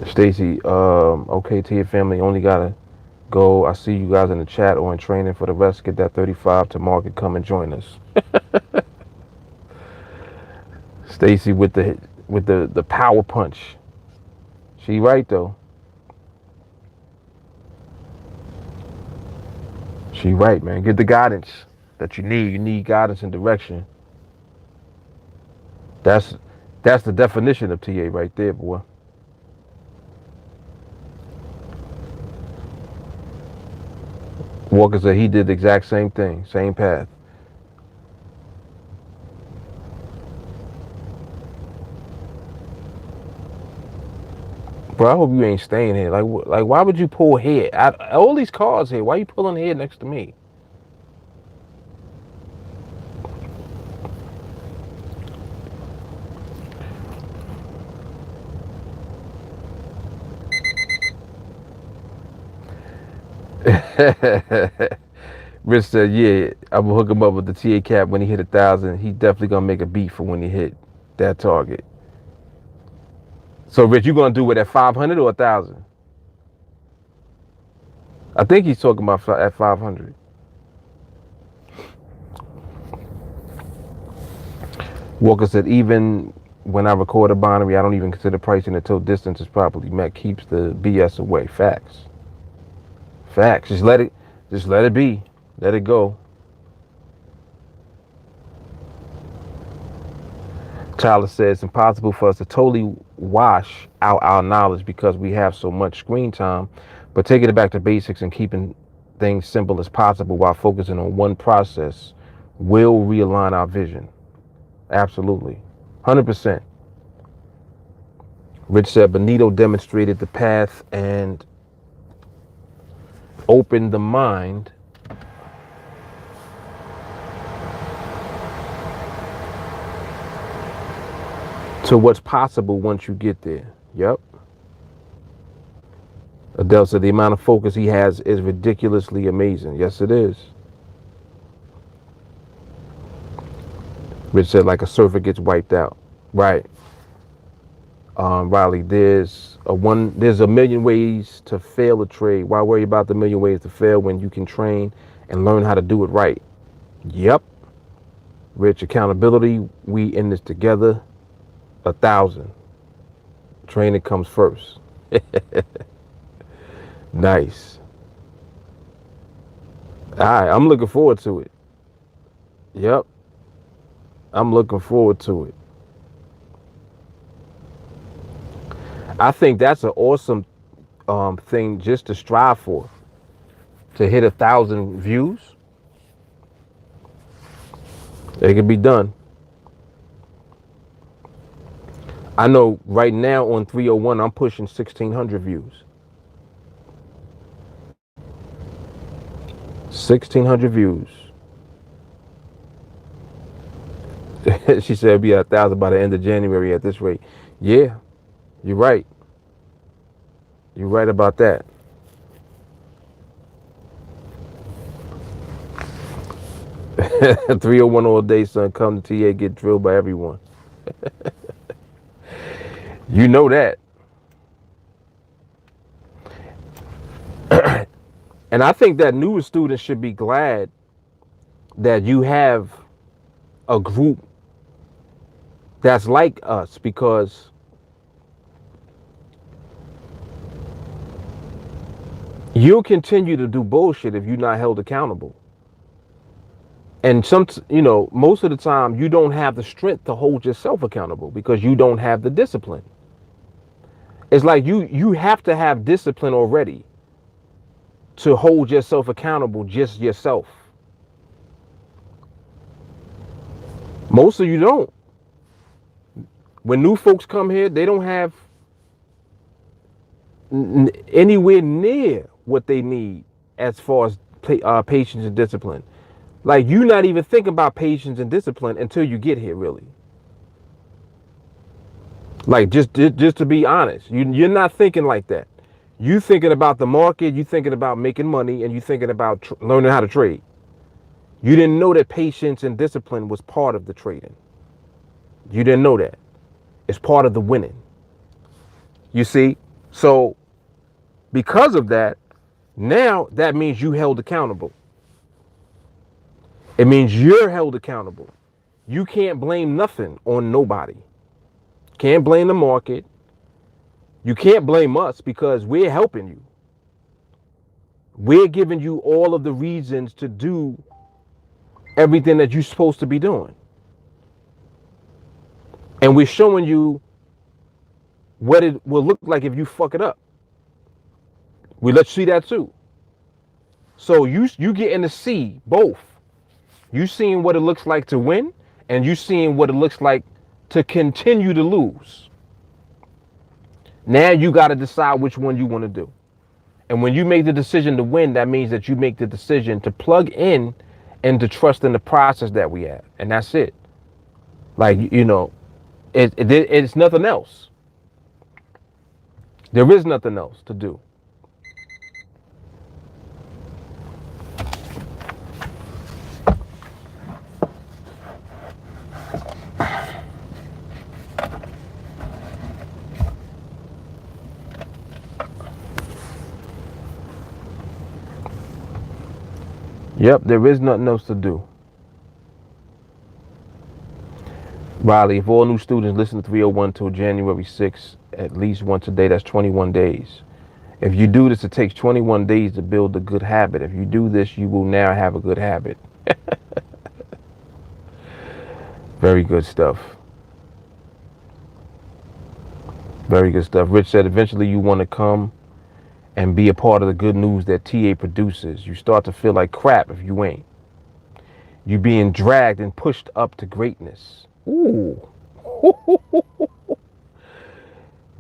Speaker 1: Stacy, okay, to your family, only gotta go. I see you guys in the chat or in training. For the rest, get that 35 to market. Come and join us. Stacy with the power punch. She right though. She right, man. Get the guidance that you need. You need guidance and direction. That's the definition of TA right there, boy. Walker said he did the exact same thing, same path. Bro, I hope you ain't staying here. Like, why would you pull here? All these cars here. Why you pulling here next to me? Rich said, yeah, I'm gonna hook him up with the TA cap when he hit 1,000. He definitely gonna make a beat for when he hit that target. So, Rich, you gonna do it at 500 or 1,000? I think he's talking about at 500. Walker said, even when I record a binary, I don't even consider pricing until distance is properly met. Keeps the BS away. Facts. Facts. Just let it be. Let it go. Tyler says it's impossible for us to totally wash out our knowledge because we have so much screen time, but taking it back to basics and keeping things simple as possible while focusing on one process will realign our vision. Absolutely. 100%. Rich said Benito demonstrated the path and opened the mind to what's possible once you get there. Yep. Adele said the amount of focus he has is ridiculously amazing. Yes, it is. Rich said like a surfer gets wiped out. Right. Riley, there's a million ways to fail a trade. Why worry about the million ways to fail when you can train and learn how to do it right? Yep. Rich, accountability. We in this together. 1,000. Training comes first. Nice. All right, I'm looking forward to it. Yep. I'm looking forward to it. I think that's an awesome thing just to strive for. To hit 1,000 views. It can be done. I know right now on 301, I'm pushing 1,600 views. 1,600 views. She said it'd be 1,000 by the end of January at this rate. Yeah, you're right. You're right about that. .301 all day, son. Come to TA, get drilled by everyone. You know that. And I think that newer students should be glad that you have a group that's like us, because you'll continue to do bullshit if you're not held accountable. And most of the time you don't have the strength to hold yourself accountable because you don't have the discipline. It's like you have to have discipline already to hold yourself accountable, just yourself. Most of you don't. When new folks come here, they don't have anywhere near what they need as far as patience and discipline. Like, you're not even thinking about patience and discipline until you get here, really. Like, just to be honest, you're not thinking like that. You thinking about the market, you thinking about making money, and you thinking about learning how to trade. You didn't know that patience and discipline was part of the trading. You didn't know that. It's part of the winning. You see? So because of that, now that means you held accountable. It means you're held accountable. You can't blame nothing on nobody. Can't blame the market. You can't blame us because we're helping you. We're giving you all of the reasons to do everything that you're supposed to be doing. And we're showing you what it will look like if you fuck it up. We let you see that too. So you getting to see both. You seeing what it looks like to win, and you seeing what it looks like to continue to lose. Now you got to decide which one you want to do. And when you make the decision to win, that means that you make the decision to plug in and to trust in the process that we have. And that's it. Like, it's nothing else. There is nothing else to do. Yep, there is nothing else to do. Riley, if all new students listen to 301 till January 6th, at least once a day, that's 21 days. If you do this, it takes 21 days to build a good habit. If you do this, you will now have a good habit. Very good stuff. Very good stuff. Rich said eventually you want to come and be a part of the good news that TA produces. You start to feel like crap if you ain't. You being dragged and pushed up to greatness. Ooh.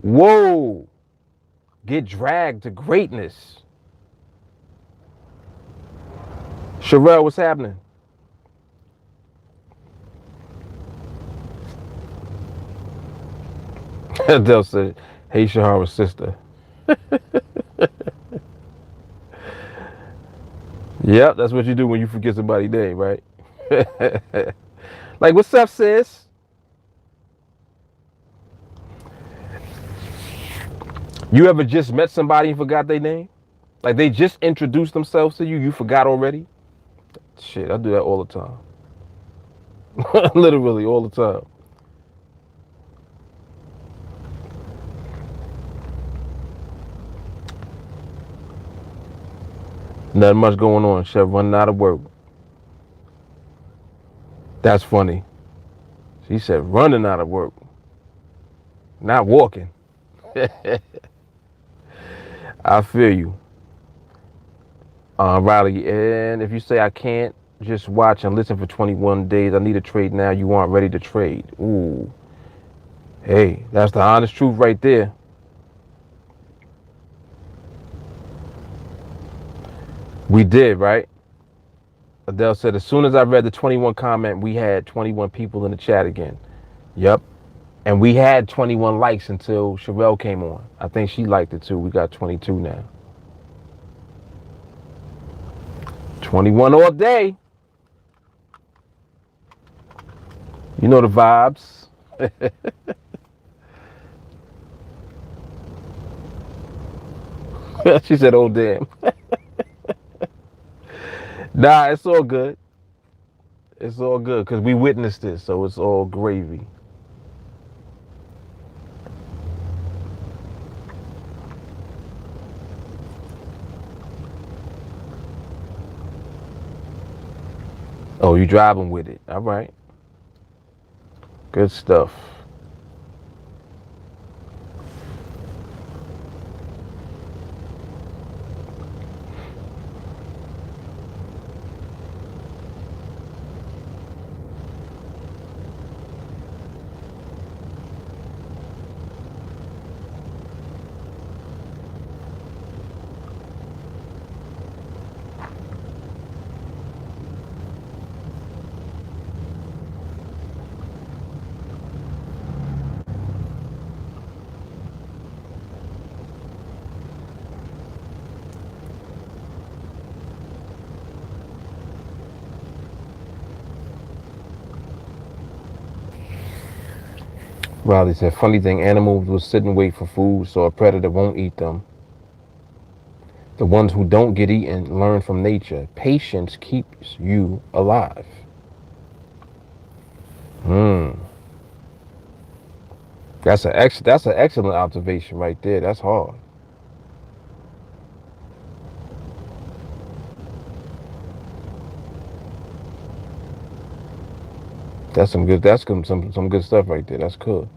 Speaker 1: Whoa. Get dragged to greatness. Sherelle, what's happening? Adele said, hey, Shahara's sister. Yep, that's what you do when you forget somebody's name, right? Like, what's up, sis? You ever just met somebody and forgot their name? Like, they just introduced themselves to you, you forgot already? Shit, I do that all the time. Literally all the time. Nothing much going on. Chef running out of work. That's funny. She said running out of work. Not walking. I feel you. Riley, and if you say I can't just watch and listen for 21 days, I need to trade now, you aren't ready to trade. Ooh. Hey, that's the honest truth right there. We did, right? Adele said, as soon as I read the 21 comment, we had 21 people in the chat again. Yep. And we had 21 likes until Sherelle came on. I think she liked it too. We got 22 now. 21 all day. You know the vibes. She said, oh, damn. Nah, it's all good. It's all good because we witnessed this, so it's all gravy. Oh, you driving with it. All right. Good stuff. Riley said, funny thing, animals will sit and wait for food so a predator won't eat them. The ones who don't get eaten learn from nature. Patience keeps you alive. That's an excellent observation right there. That's hard. That's some good. That's some good stuff right there. That's cool.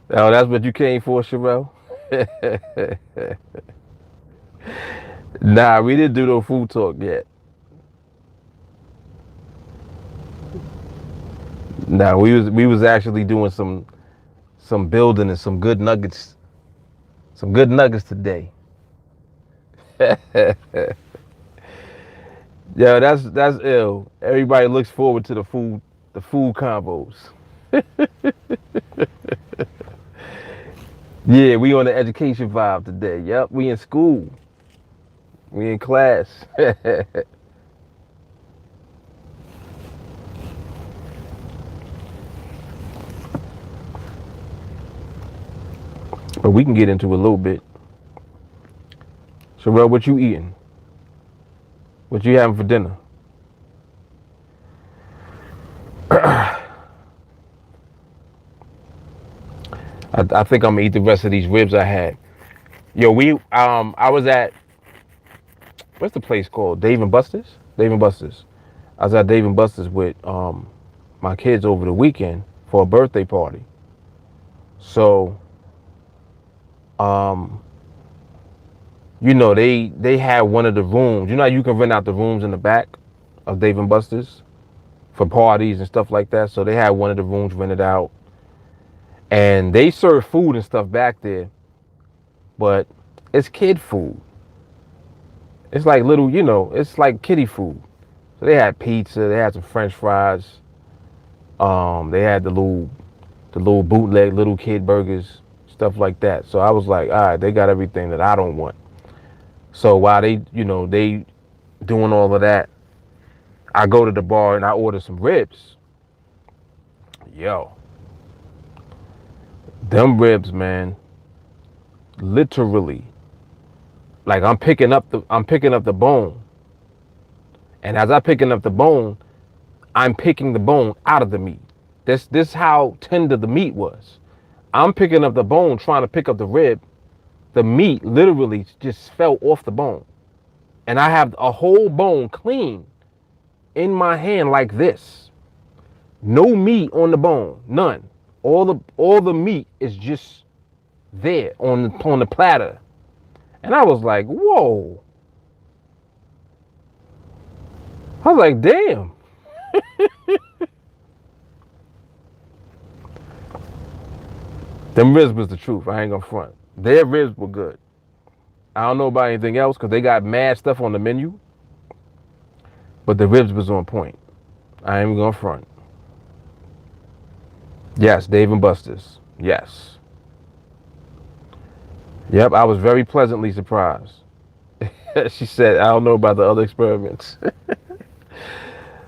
Speaker 1: Oh, that's what you came for, Sherelle? Nah, we didn't do no food talk yet. Nah, we was actually doing some building and some good nuggets. Some good nuggets today. Yeah, that's ill. Everybody looks forward to the food combos. Yeah, we on the education vibe today. Yep, we in school. We in class. But we can get into a little bit. Sherelle, what you eating? What you having for dinner? I think I'm gonna eat the rest of these ribs I had. Yo, I was at, what's the place called? Dave and Buster's? Dave and Buster's. I was at Dave and Buster's with my kids over the weekend for a birthday party. So you know, they had one of the rooms. You know how you can rent out the rooms in the back of Dave and Buster's for parties and stuff like that. So they had one of the rooms rented out. And they serve food and stuff back there, but it's kid food. It's like little, you know, it's like kiddie food. So they had pizza, they had some French fries, they had the little bootleg little kid burgers, stuff like that. So I was like, all right, they got everything that I don't want. So while they, they doing all of that, I go to the bar and I order some ribs. Yo, them ribs, man, literally, like I'm picking up the bone, and as I'm picking up the bone, I'm picking the bone out of the meat. This how tender the meat was. I'm picking up the bone, trying to pick up the rib. The meat literally just fell off the bone, and I have a whole bone clean in my hand like this. No meat on the bone, none. All the meat is just there on the platter. And I was like, whoa. I was like, damn. Them ribs was the truth. I ain't gonna front. Their ribs were good. I don't know about anything else because they got mad stuff on the menu. But the ribs was on point. I ain't gonna front. Yes, Dave and Buster's. Yes. Yep, I was very pleasantly surprised. She said, I don't know about the other experiments.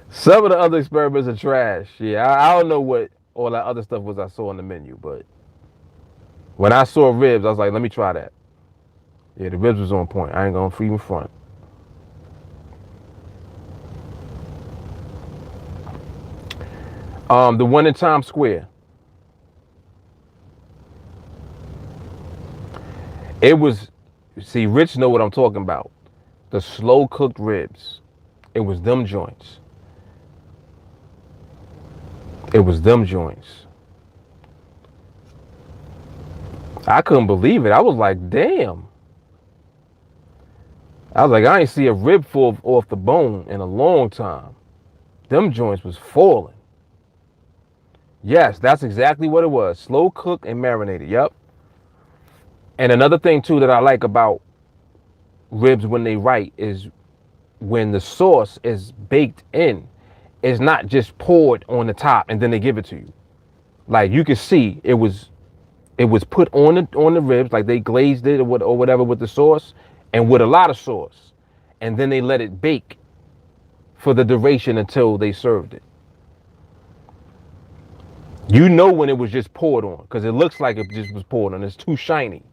Speaker 1: Some of the other experiments are trash. Yeah, I don't know what all that other stuff was I saw on the menu, but when I saw ribs, I was like, let me try that. Yeah, the ribs was on point. I ain't gonna even front. The one in Times Square. It was, see, Rich know what I'm talking about. The slow cooked ribs. It was them joints. It was them joints. I couldn't believe it. I was like, damn. I was like, I ain't see a rib fall off the bone in a long time. Them joints was falling. Yes, that's exactly what it was. Slow cooked and marinated. Yep. And another thing too that I like about ribs when they write is when the sauce is baked in. It's not just poured on the top and then they give it to you. Like you can see it was put on the ribs, like they glazed it or whatever with the sauce and with a lot of sauce. And then they let it bake for the duration until they served it. You know when it was just poured on because it looks like it just was poured on. It's too shiny.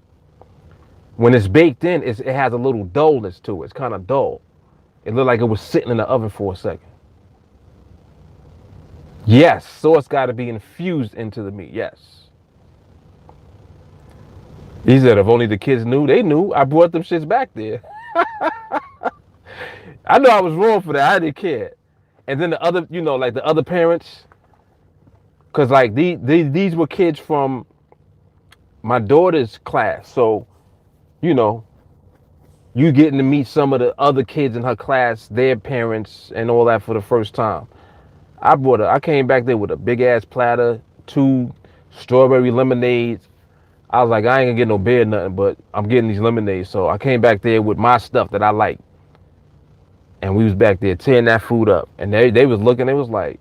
Speaker 1: When it's baked in, it has a little dullness to it. It's kind of dull. It looked like it was sitting in the oven for a second. Yes, sauce got to be infused into the meat. Yes. He said if only the kids knew. They knew. I brought them shits back there. I know I was wrong for that. I didn't care. And then the other, like the other parents, because like these were kids from my daughter's class. So, you getting to meet some of the other kids in her class, their parents and all that for the first time. I came back there with a big ass platter, 2 strawberry lemonades. I was like, I ain't gonna get no beer or nothing, but I'm getting these lemonades. So I came back there with my stuff that I like. And we was back there tearing that food up. And they was looking, they was like,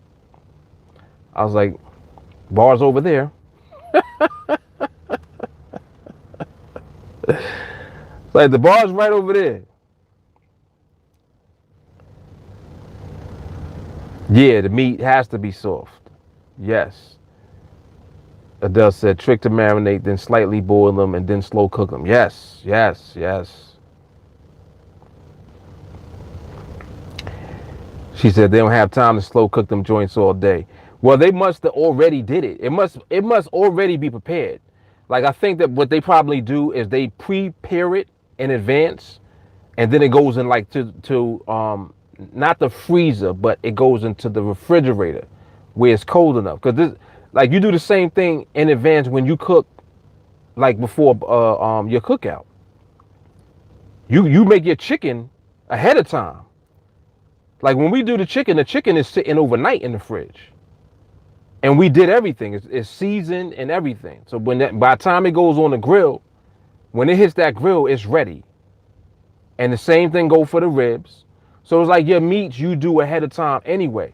Speaker 1: I was like, bar's over there. Like the bar's right over there. Yeah, the meat has to be soft. Yes. Adele said, trick to marinate, then slightly boil them, and then slow cook them. Yes, yes, yes. She said they don't have time to slow cook them joints all day. Well, they must have already did it. It must already be prepared. Like I think that what they probably do is they prepare it in advance, and then it goes in like to not the freezer, but it goes into the refrigerator where it's cold enough. Because this, like you do the same thing in advance when you cook, like before your cookout. You make your chicken ahead of time. Like when we do the chicken is sitting overnight in the fridge. And we did everything. It's seasoned and everything. So by the time it goes on the grill, when it hits that grill, it's ready. And the same thing goes for the ribs. So it's like your meats you do ahead of time anyway.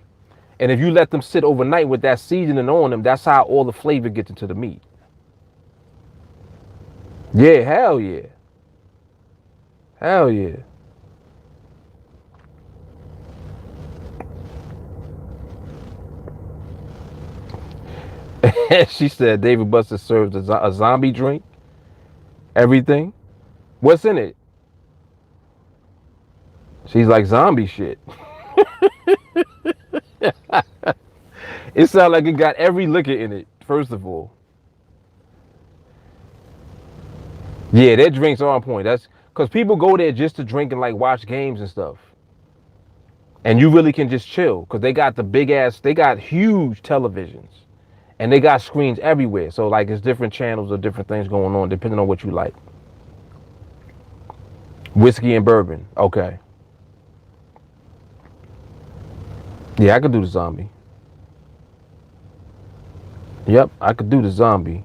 Speaker 1: And if you let them sit overnight with that seasoning on them, that's how all the flavor gets into the meat. Yeah, hell yeah. Hell yeah. She said David Buster serves a zombie drink. Everything. What's in it? She's like zombie shit. It sounds like it got every liquor in it, first of all. Yeah, their drinks are on point. That's because people go there just to drink and like watch games and stuff. And you really can just chill because they got the big ass, they got huge televisions and they got screens everywhere. So like it's different channels of different things going on depending on what you like. Whiskey and bourbon. Okay. Yeah, I could do the zombie. Yep, I could do the zombie.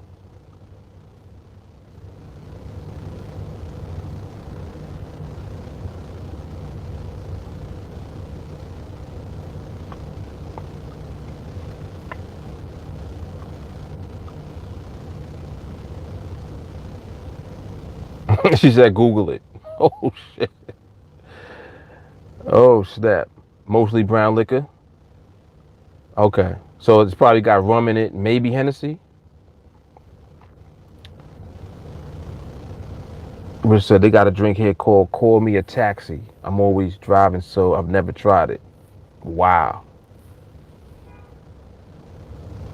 Speaker 1: She said Google it. Oh shit. Oh snap. Mostly brown liquor. Okay. So it's probably got rum in it, maybe Hennessy. Rich said they got a drink here called Call Me a Taxi. I'm always driving, so I've never tried it. Wow.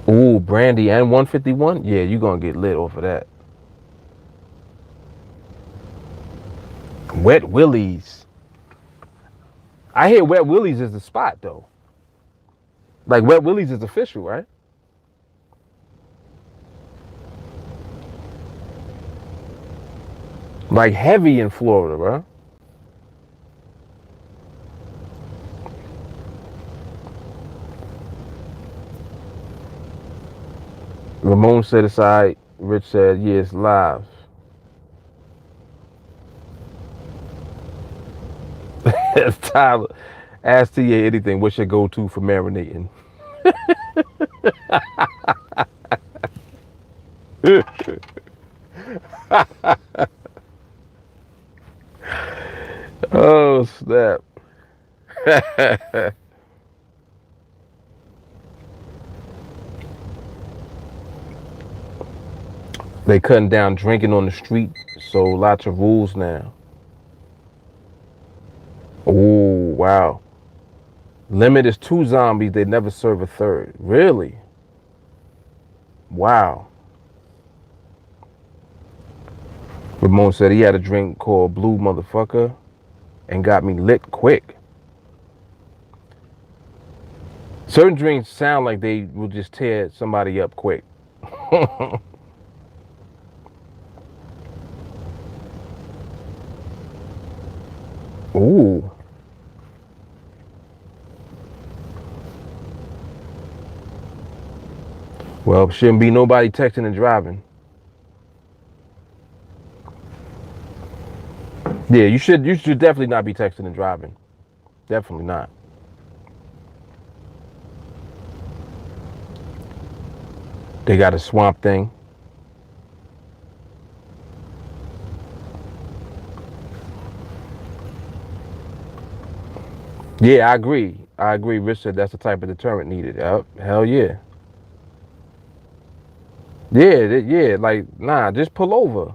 Speaker 1: Ooh, brandy and 151? Yeah, you're going to get lit off of that. Wet Willies. I hear Wet Willies is the spot, though. Like, Wet Willies is official, right? Like, heavy in Florida, bro. Ramon said aside. Rich said, yeah, it's live. Tyler, ask TA anything. What's your go-to for marinating? Oh, snap. They cutting down drinking on the street, so lots of rules now. Oh, wow. Limit is 2 zombies. They never serve a third. Really? Wow. Ramon said he had a drink called Blue Motherfucker and got me lit quick. Certain drinks sound like they will just tear somebody up quick. Ooh. Well, shouldn't be nobody texting and driving. Yeah, you should definitely not be texting and driving. Definitely not. They got a swamp thing. Yeah, I agree. I agree. Rich said that's the type of deterrent needed. Hell yeah. Yeah, like, nah, just pull over.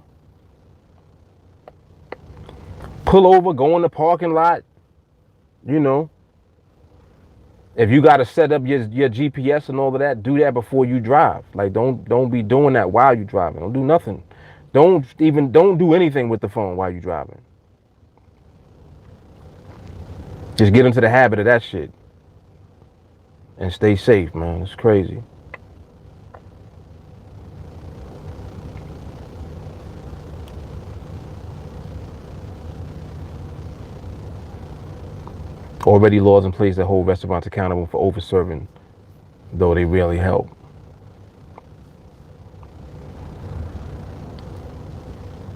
Speaker 1: Pull over, go in the parking lot. You know, if you got to set up your GPS and all of that, do that before you drive. Like, don't be doing that while you driving. Don't do nothing. Don't do anything with the phone while you driving. Just get into the habit of that shit and stay safe, man. It's crazy. Already laws in place that hold restaurants accountable for over-serving, though they rarely help.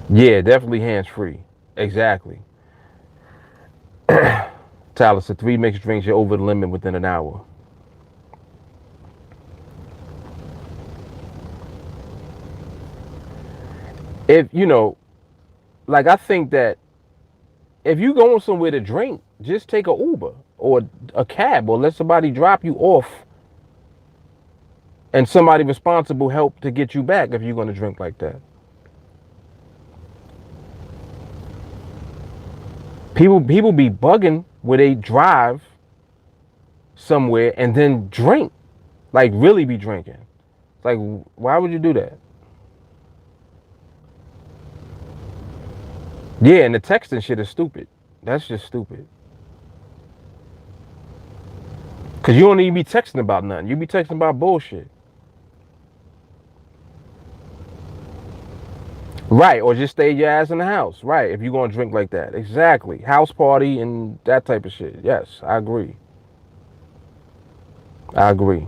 Speaker 1: Yeah, definitely hands-free. Exactly. Tyler said 3 mixed drinks, you're over the limit within an hour. if you know, like I think that if you going somewhere to drink, just take a Uber or a cab or let somebody drop you off, and somebody responsible help to get you back if you're going to drink like that. People be bugging where they drive somewhere and then drink, like really be drinking. Like, why would you do that? Yeah, and the texting shit is stupid. That's just stupid. Cause you don't even be texting about nothing. You be texting about bullshit. Right, or just stay your ass in the house. Right, if you're gonna drink like that. Exactly. House party and that type of shit. Yes, I agree. I agree.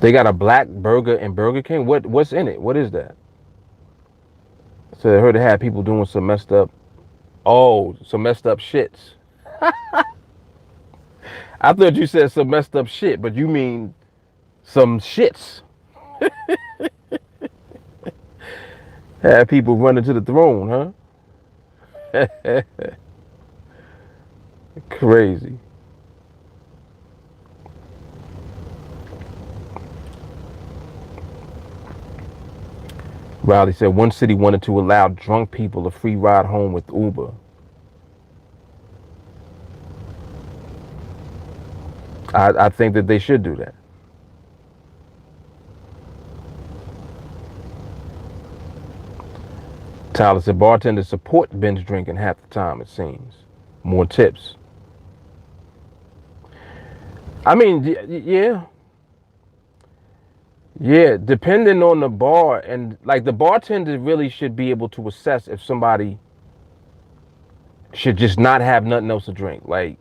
Speaker 1: They got a black burger in Burger King. What's in it? What is that? So I heard they had people doing some messed up. Oh, some messed up shits. I thought you said some messed up shit, but you mean some shits. Had people running to the throne, huh? Crazy. Riley said one city wanted to allow drunk people a free ride home with Uber. I think that they should do that. Tyler said bartenders support binge drinking half the time, it seems. More tips. I mean, yeah. Yeah, depending on the bar, and like the bartender really should be able to assess if somebody should just not have nothing else to drink, like,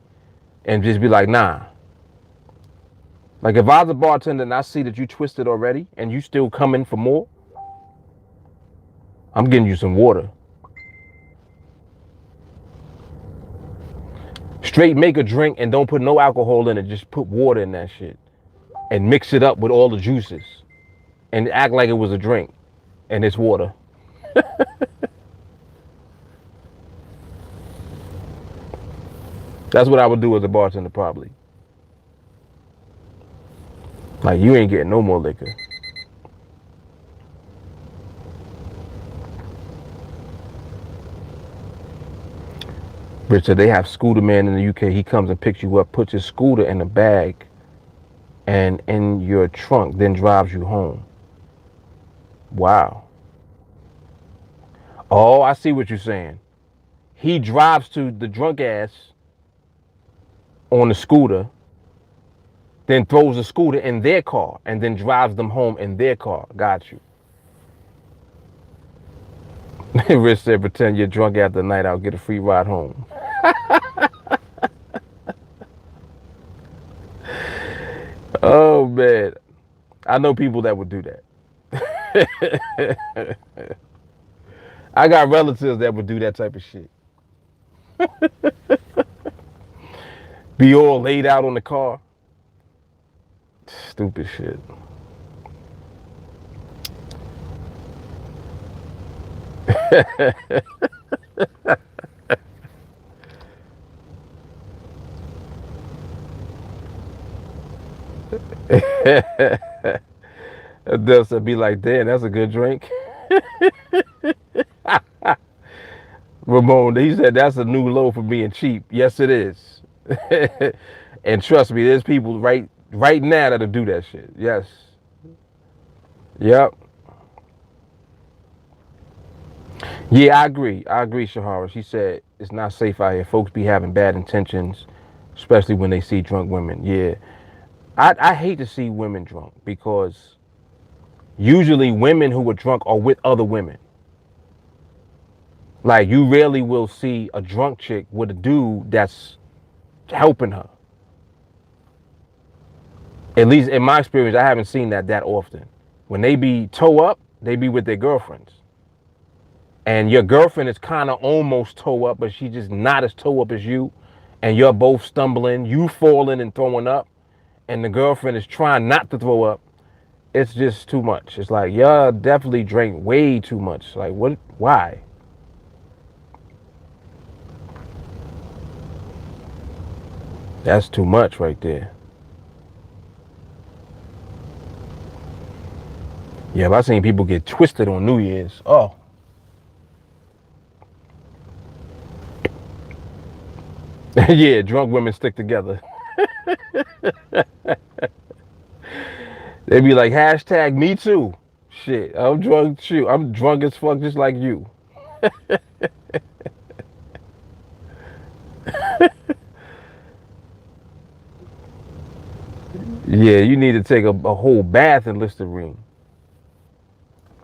Speaker 1: and just be like, nah. Like if I was a bartender and I see that you twisted already and you still coming for more, I'm getting you some water. Straight make a drink and don't put no alcohol in it. Just put water in that shit and mix it up with all the juices and act like it was a drink and it's water. That's what I would do as a bartender probably. Like you ain't getting no more liquor. Rich said they have scooter man in the UK. He comes and picks you up, puts his scooter in a bag and in your trunk, then drives you home. Wow. Oh, I see what you're saying. He drives to the drunk ass on the scooter, then throws the scooter in their car and then drives them home in their car. Got you. Rich said, pretend you're drunk after the night out, get a free ride home. Oh, man. I know people that would do that. I got relatives that would do that type of shit. Be all laid out on the car. Stupid shit. They'll be like, damn, that's a good drink. Ramon, he said that's a new low for being cheap. Yes, it is. And trust me, there's people right now that'll do that shit. Yes. Yep. Yeah, I agree. Shahara. She said it's not safe out here. Folks be having bad intentions, especially when they see drunk women. Yeah. I hate to see women drunk because usually women who are drunk are with other women. Like you rarely will see a drunk chick with a dude that's helping her. At least in my experience, I haven't seen that often. When they be toe up, they be with their girlfriends. And your girlfriend is kind of almost toe up, but she's just not as toe up as you. And you're both stumbling, you falling and throwing up. and the girlfriend is trying not to throw up, it's just too much. It's like, y'all definitely drank way too much. Like, what? Why? That's too much right there. Yeah, but I've seen people get twisted on New Year's. Oh. Yeah, drunk women stick together. They be like, hashtag me too. Shit, I'm drunk. Shoot, I'm drunk as fuck just like you. Yeah, you need to take a whole bath in Listerine.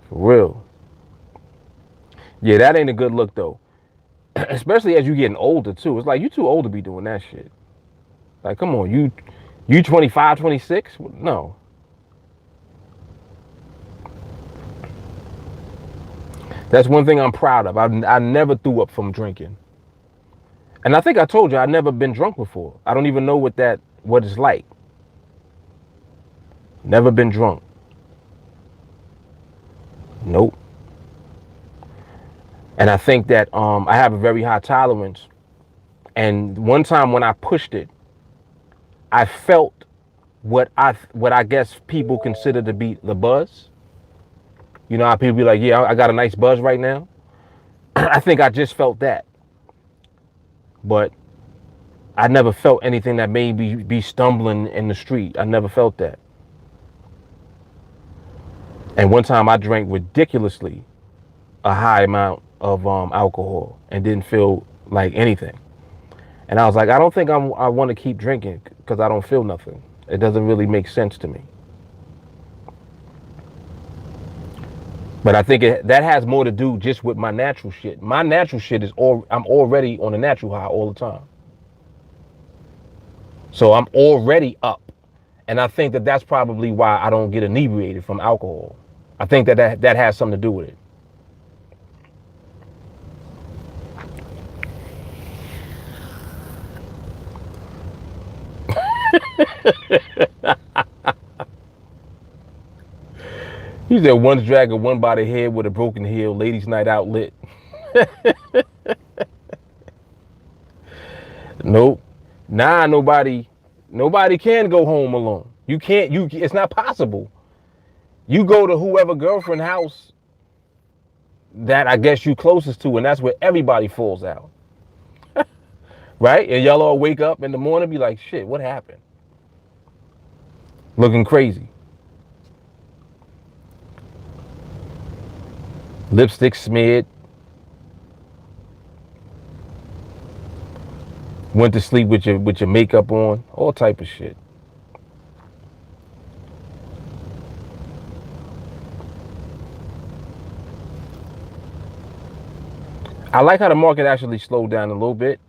Speaker 1: For real. Yeah, that ain't a good look though. Especially as you getting older too. It's like you too old to be doing that shit. Like, come on, you 25, 26? No. That's one thing I'm proud of. I never threw up from drinking. And I think I told you I've never been drunk before. I don't even know what it's like. Never been drunk. Nope. And I think that I have a very high tolerance. And one time when I pushed it, I felt what I guess people consider to be the buzz. You know how people be like, yeah, I got a nice buzz right now. I think I just felt that. But I never felt anything that made me be stumbling in the street. I never felt that. And one time I drank ridiculously a high amount of alcohol and didn't feel like anything. And I was like, I don't think I want to keep drinking because I don't feel nothing. It doesn't really make sense to me. But I think that has more to do just with my natural shit. My natural shit is I'm already on a natural high all the time. So I'm already up. And I think that that's probably why I don't get inebriated from alcohol. I think that has something to do with it. He said, one's dragging one by the head with a broken heel, ladies' night out lit. Nope. Nah, nobody can go home alone. You can't, it's not possible. You go to whoever girlfriend house that I guess you closest to, and that's where everybody falls out. Right? And y'all all wake up in the morning and be like, shit, what happened? Looking crazy. Lipstick smeared. Went to sleep with your makeup on. All type of shit. I like how the market actually slowed down a little bit.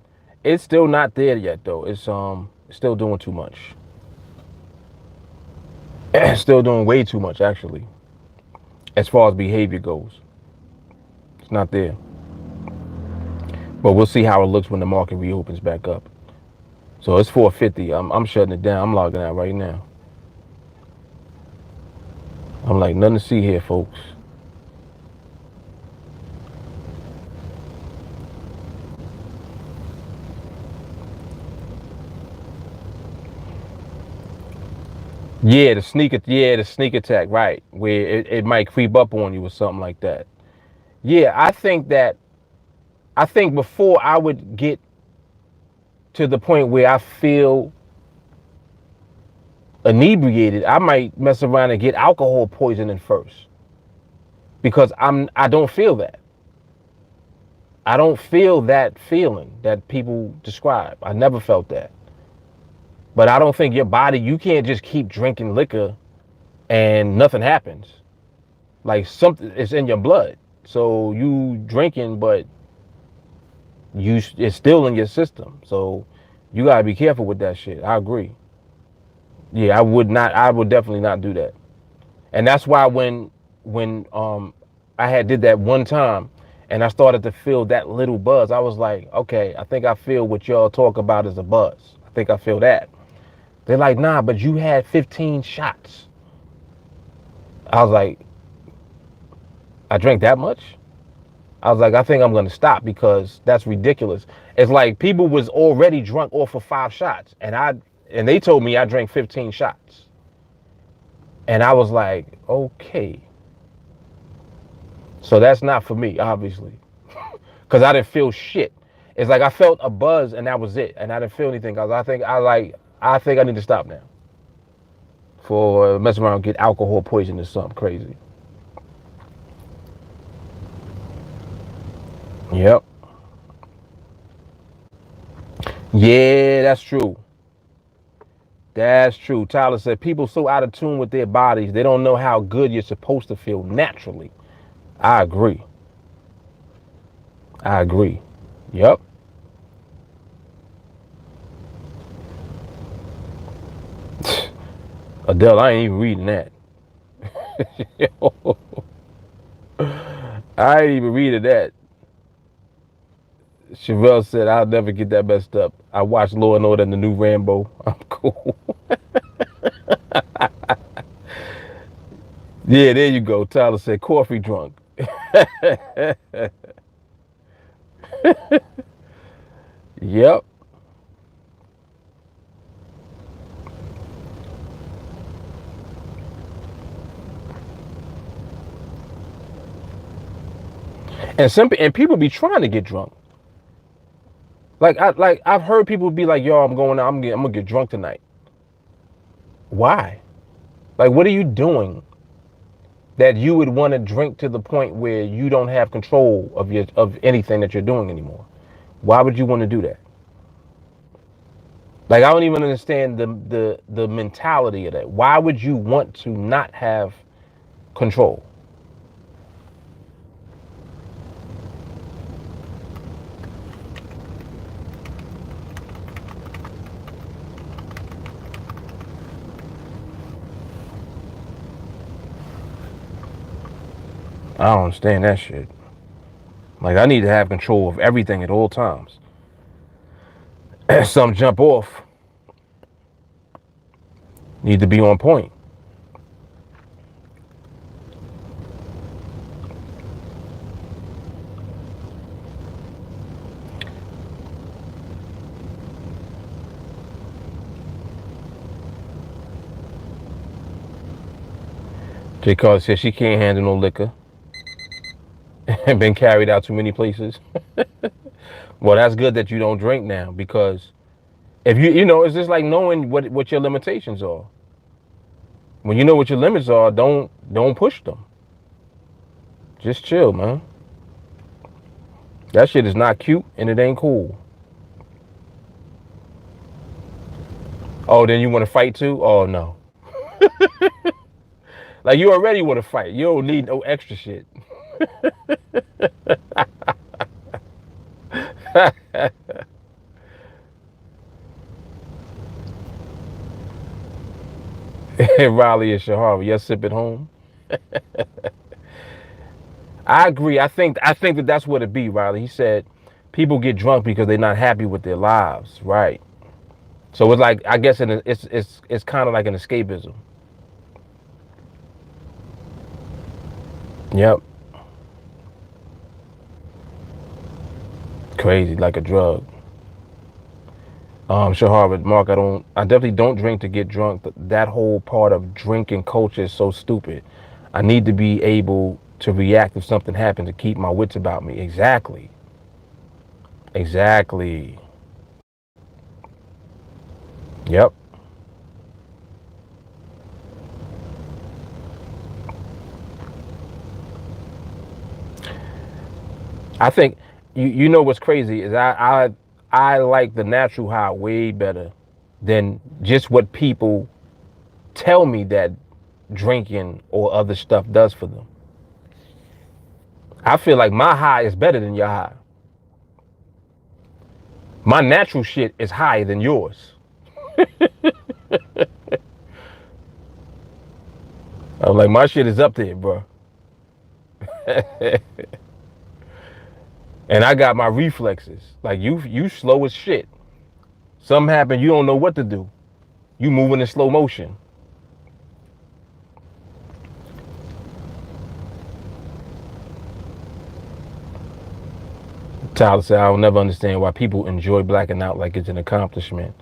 Speaker 1: It's still not there yet though. It's still doing too much. Still doing way too much actually. As far as behavior goes. It's not there. But we'll see how it looks when the market reopens back up. So it's 450. I'm shutting it down. I'm logging out right now. I'm like, nothing to see here, folks. Yeah, the sneak attack, right? Where it might creep up on you or something like that. Yeah, I think before I would get to the point where I feel inebriated, I might mess around and get alcohol poisoning first. Because I don't feel that. I don't feel that feeling that people describe. I never felt that. But I don't think your body, you can't just keep drinking liquor and nothing happens. Like something is in your blood. So you drinking, but it's still in your system. So you gotta be careful with that shit. I agree. Yeah, I would definitely not do that. And that's why when I did that one time and I started to feel that little buzz, I was like, okay, I think I feel what y'all talk about as a buzz. I think I feel that. They're like, nah, but you had 15 shots. I was like, I drank that much? I was like, I think I'm going to stop because that's ridiculous. It's like people was already drunk off of 5 shots. And they told me I drank 15 shots. And I was like, okay. So that's not for me, obviously. Because I didn't feel shit. It's like I felt a buzz and that was it. And I didn't feel anything. Cause I think I need to stop now. For messing around and get alcohol poisoning or something crazy. Yep. Yeah, that's true. That's true. Tyler said people so out of tune with their bodies, they don't know how good you're supposed to feel naturally. I agree. I agree. Yep. Adele, I ain't even reading that. I ain't even reading that. Chevelle said, I'll never get that messed up. I watched Law and Order and the new Rambo. I'm cool. Yeah, there you go. Tyler said, coffee drunk. Yep. And people be trying to get drunk. I've heard people be like, yo, I'm going out, I'm gonna get drunk tonight. Why? Like, what are you doing that you would want to drink to the point where you don't have control of anything that you're doing anymore? Why would you want to do that? Like, I don't even understand the mentality of that. Why would you want to not have control? I don't understand that shit. Like, I need to have control of everything at all times. Some jump off. Need to be on point. J. Carter says she can't handle no liquor. And been carried out too many places. Well, that's good that you don't drink now, because if it's just like knowing what your limitations are. When you know what your limits are, don't push them. Just chill, man. That shit is not cute and it ain't cool. Oh, then you want to fight too? Oh no. Like, you already want to fight. You don't need no extra shit. Riley and Shahara, yes, sip at home. I agree. I think that that's what it be, Riley. He said people get drunk because they're not happy with their lives, right? So it's like, I guess it's kind of like an escapism. Yep. Crazy, like a drug. Shahar, Mark, I definitely don't drink to get drunk. That whole part of drinking culture is so stupid. I need to be able to react if something happens, to keep my wits about me. Exactly. Exactly. Yep. I think you know what's crazy is I like the natural high way better than just what people tell me that drinking or other stuff does for them. I feel like my high is better than your high. My natural shit is higher than yours. I'm like, my shit is up there, bro. And I got my reflexes. Like, you slow as shit. Something happened, you don't know what to do. You moving in slow motion. Tyler said, I'll never understand why people enjoy blacking out like it's an accomplishment.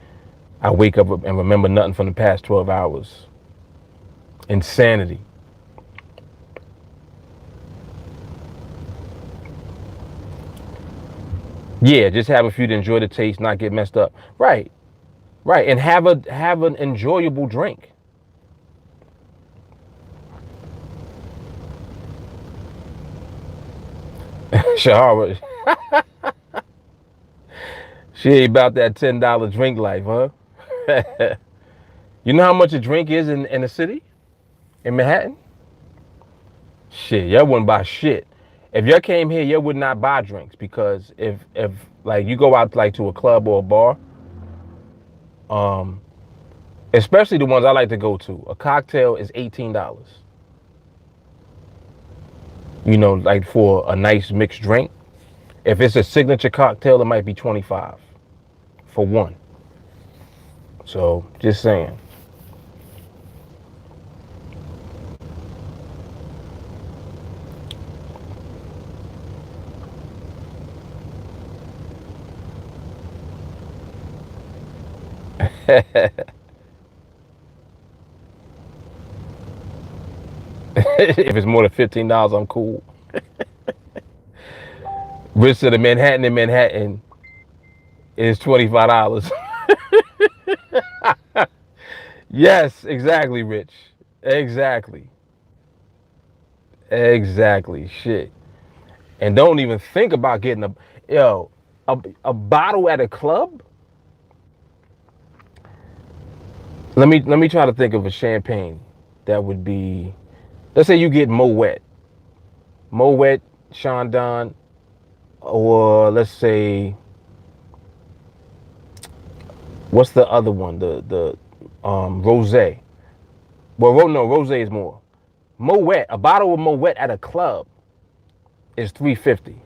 Speaker 1: I wake up and remember nothing from the past 12 hours. Insanity. Yeah, just have a few to enjoy the taste, not get messed up. Right, right, and have an enjoyable drink. Shahara, she ain't about that $10 drink life, huh? You know how much a drink is in the city, in Manhattan? Shit, y'all wouldn't buy shit. If y'all came here, y'all would not buy drinks because if like you go out like to a club or a bar, um, especially the ones I like to go to, a cocktail is $18. You know, like for a nice mixed drink. If it's a signature cocktail, it might be 25 for one. So just saying. If it's more than $15, I'm cool. Rich to the Manhattan in Manhattan is $25. Yes, exactly, Rich. Exactly. Exactly. Shit. And don't even think about getting a bottle at a club. Let me try to think of a champagne that would be. Let's say you get Moet, Chandon, or let's say what's the other one? The rosé. Well, no, rosé is more. Moet, a bottle of Moet at a club is $3.50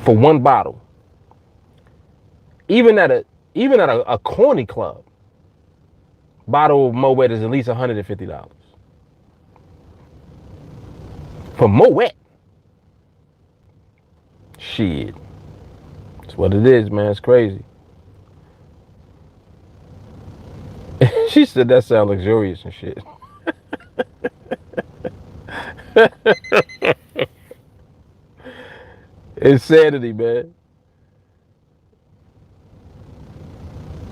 Speaker 1: for one bottle. Even at a corny club, bottle of Moet is at least $150 for Moet. Shit, that's what it is, man. It's crazy. She said that sounds luxurious and shit. Insanity, man.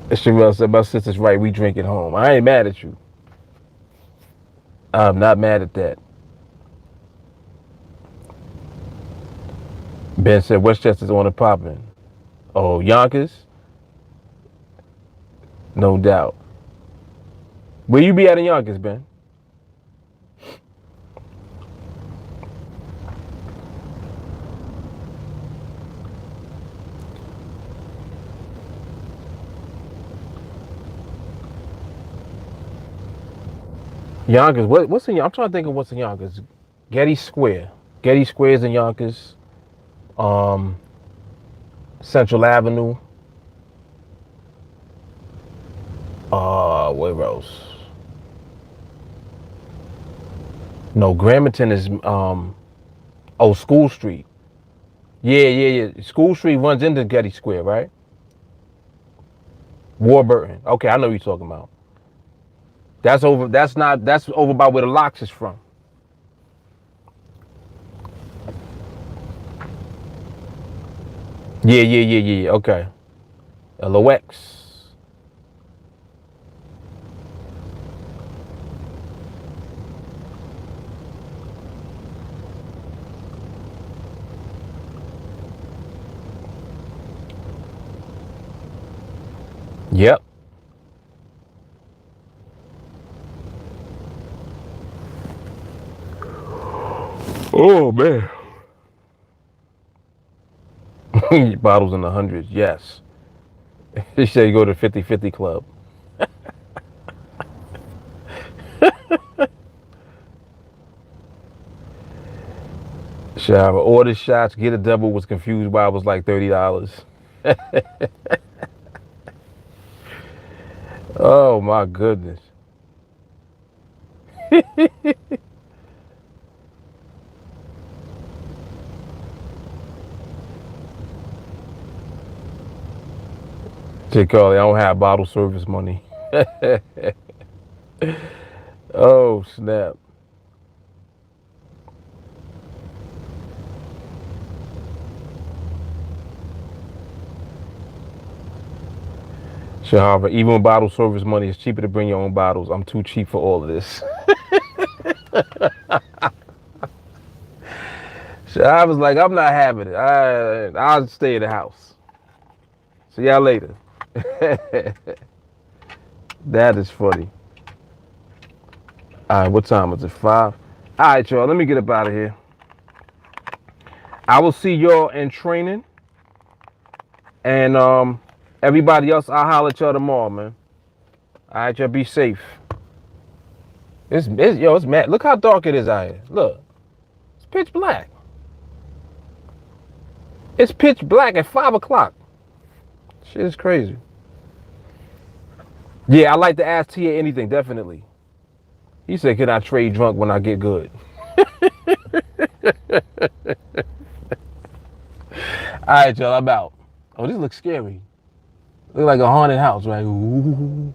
Speaker 1: Sherelle said, my sister's right. We drink at home. I ain't mad at you. I'm not mad at that. Ben said, Westchester's on the popping. Oh, Yonkers? No doubt. Where you be at in Yonkers, Ben? Yonkers, what's in? I'm trying to think of what's in Yonkers. Getty Square. Getty Square is in Yonkers. Um, Central Avenue. Where else? No, Gramerton is School Street. Yeah. School Street runs into Getty Square, right? Warburton. Okay, I know what you're talking about. That's over. That's not. That's over by where the Locks is from. Yeah. Okay. LOX. Yep. Oh man. Bottles in the hundreds. Yes. They say you go to 50/50 club. Shower. Order shots. Get a double. Was confused why it was like $30. Oh my goodness. J. Carly, I don't have bottle service money. Oh snap. Shahava, even when bottle service money is cheaper to bring your own bottles, I'm too cheap for all of this. Shahava's like, I'm not having it. I'll stay in the house. See y'all later. That is funny. All right, what time is it? 5? All right, y'all, let me get up out of here. I will see y'all in training. And everybody else, I'll holler at y'all tomorrow, man. All right, y'all be safe. It's mad. Look how dark it is out here. Look, it's pitch black. It's pitch black at 5 o'clock. Shit is crazy. Yeah, I like to ask Tia anything, definitely. He said, can I trade drunk when I get good? All right, y'all, I'm out. Oh, this looks scary. Look like a haunted house, right? Ooh.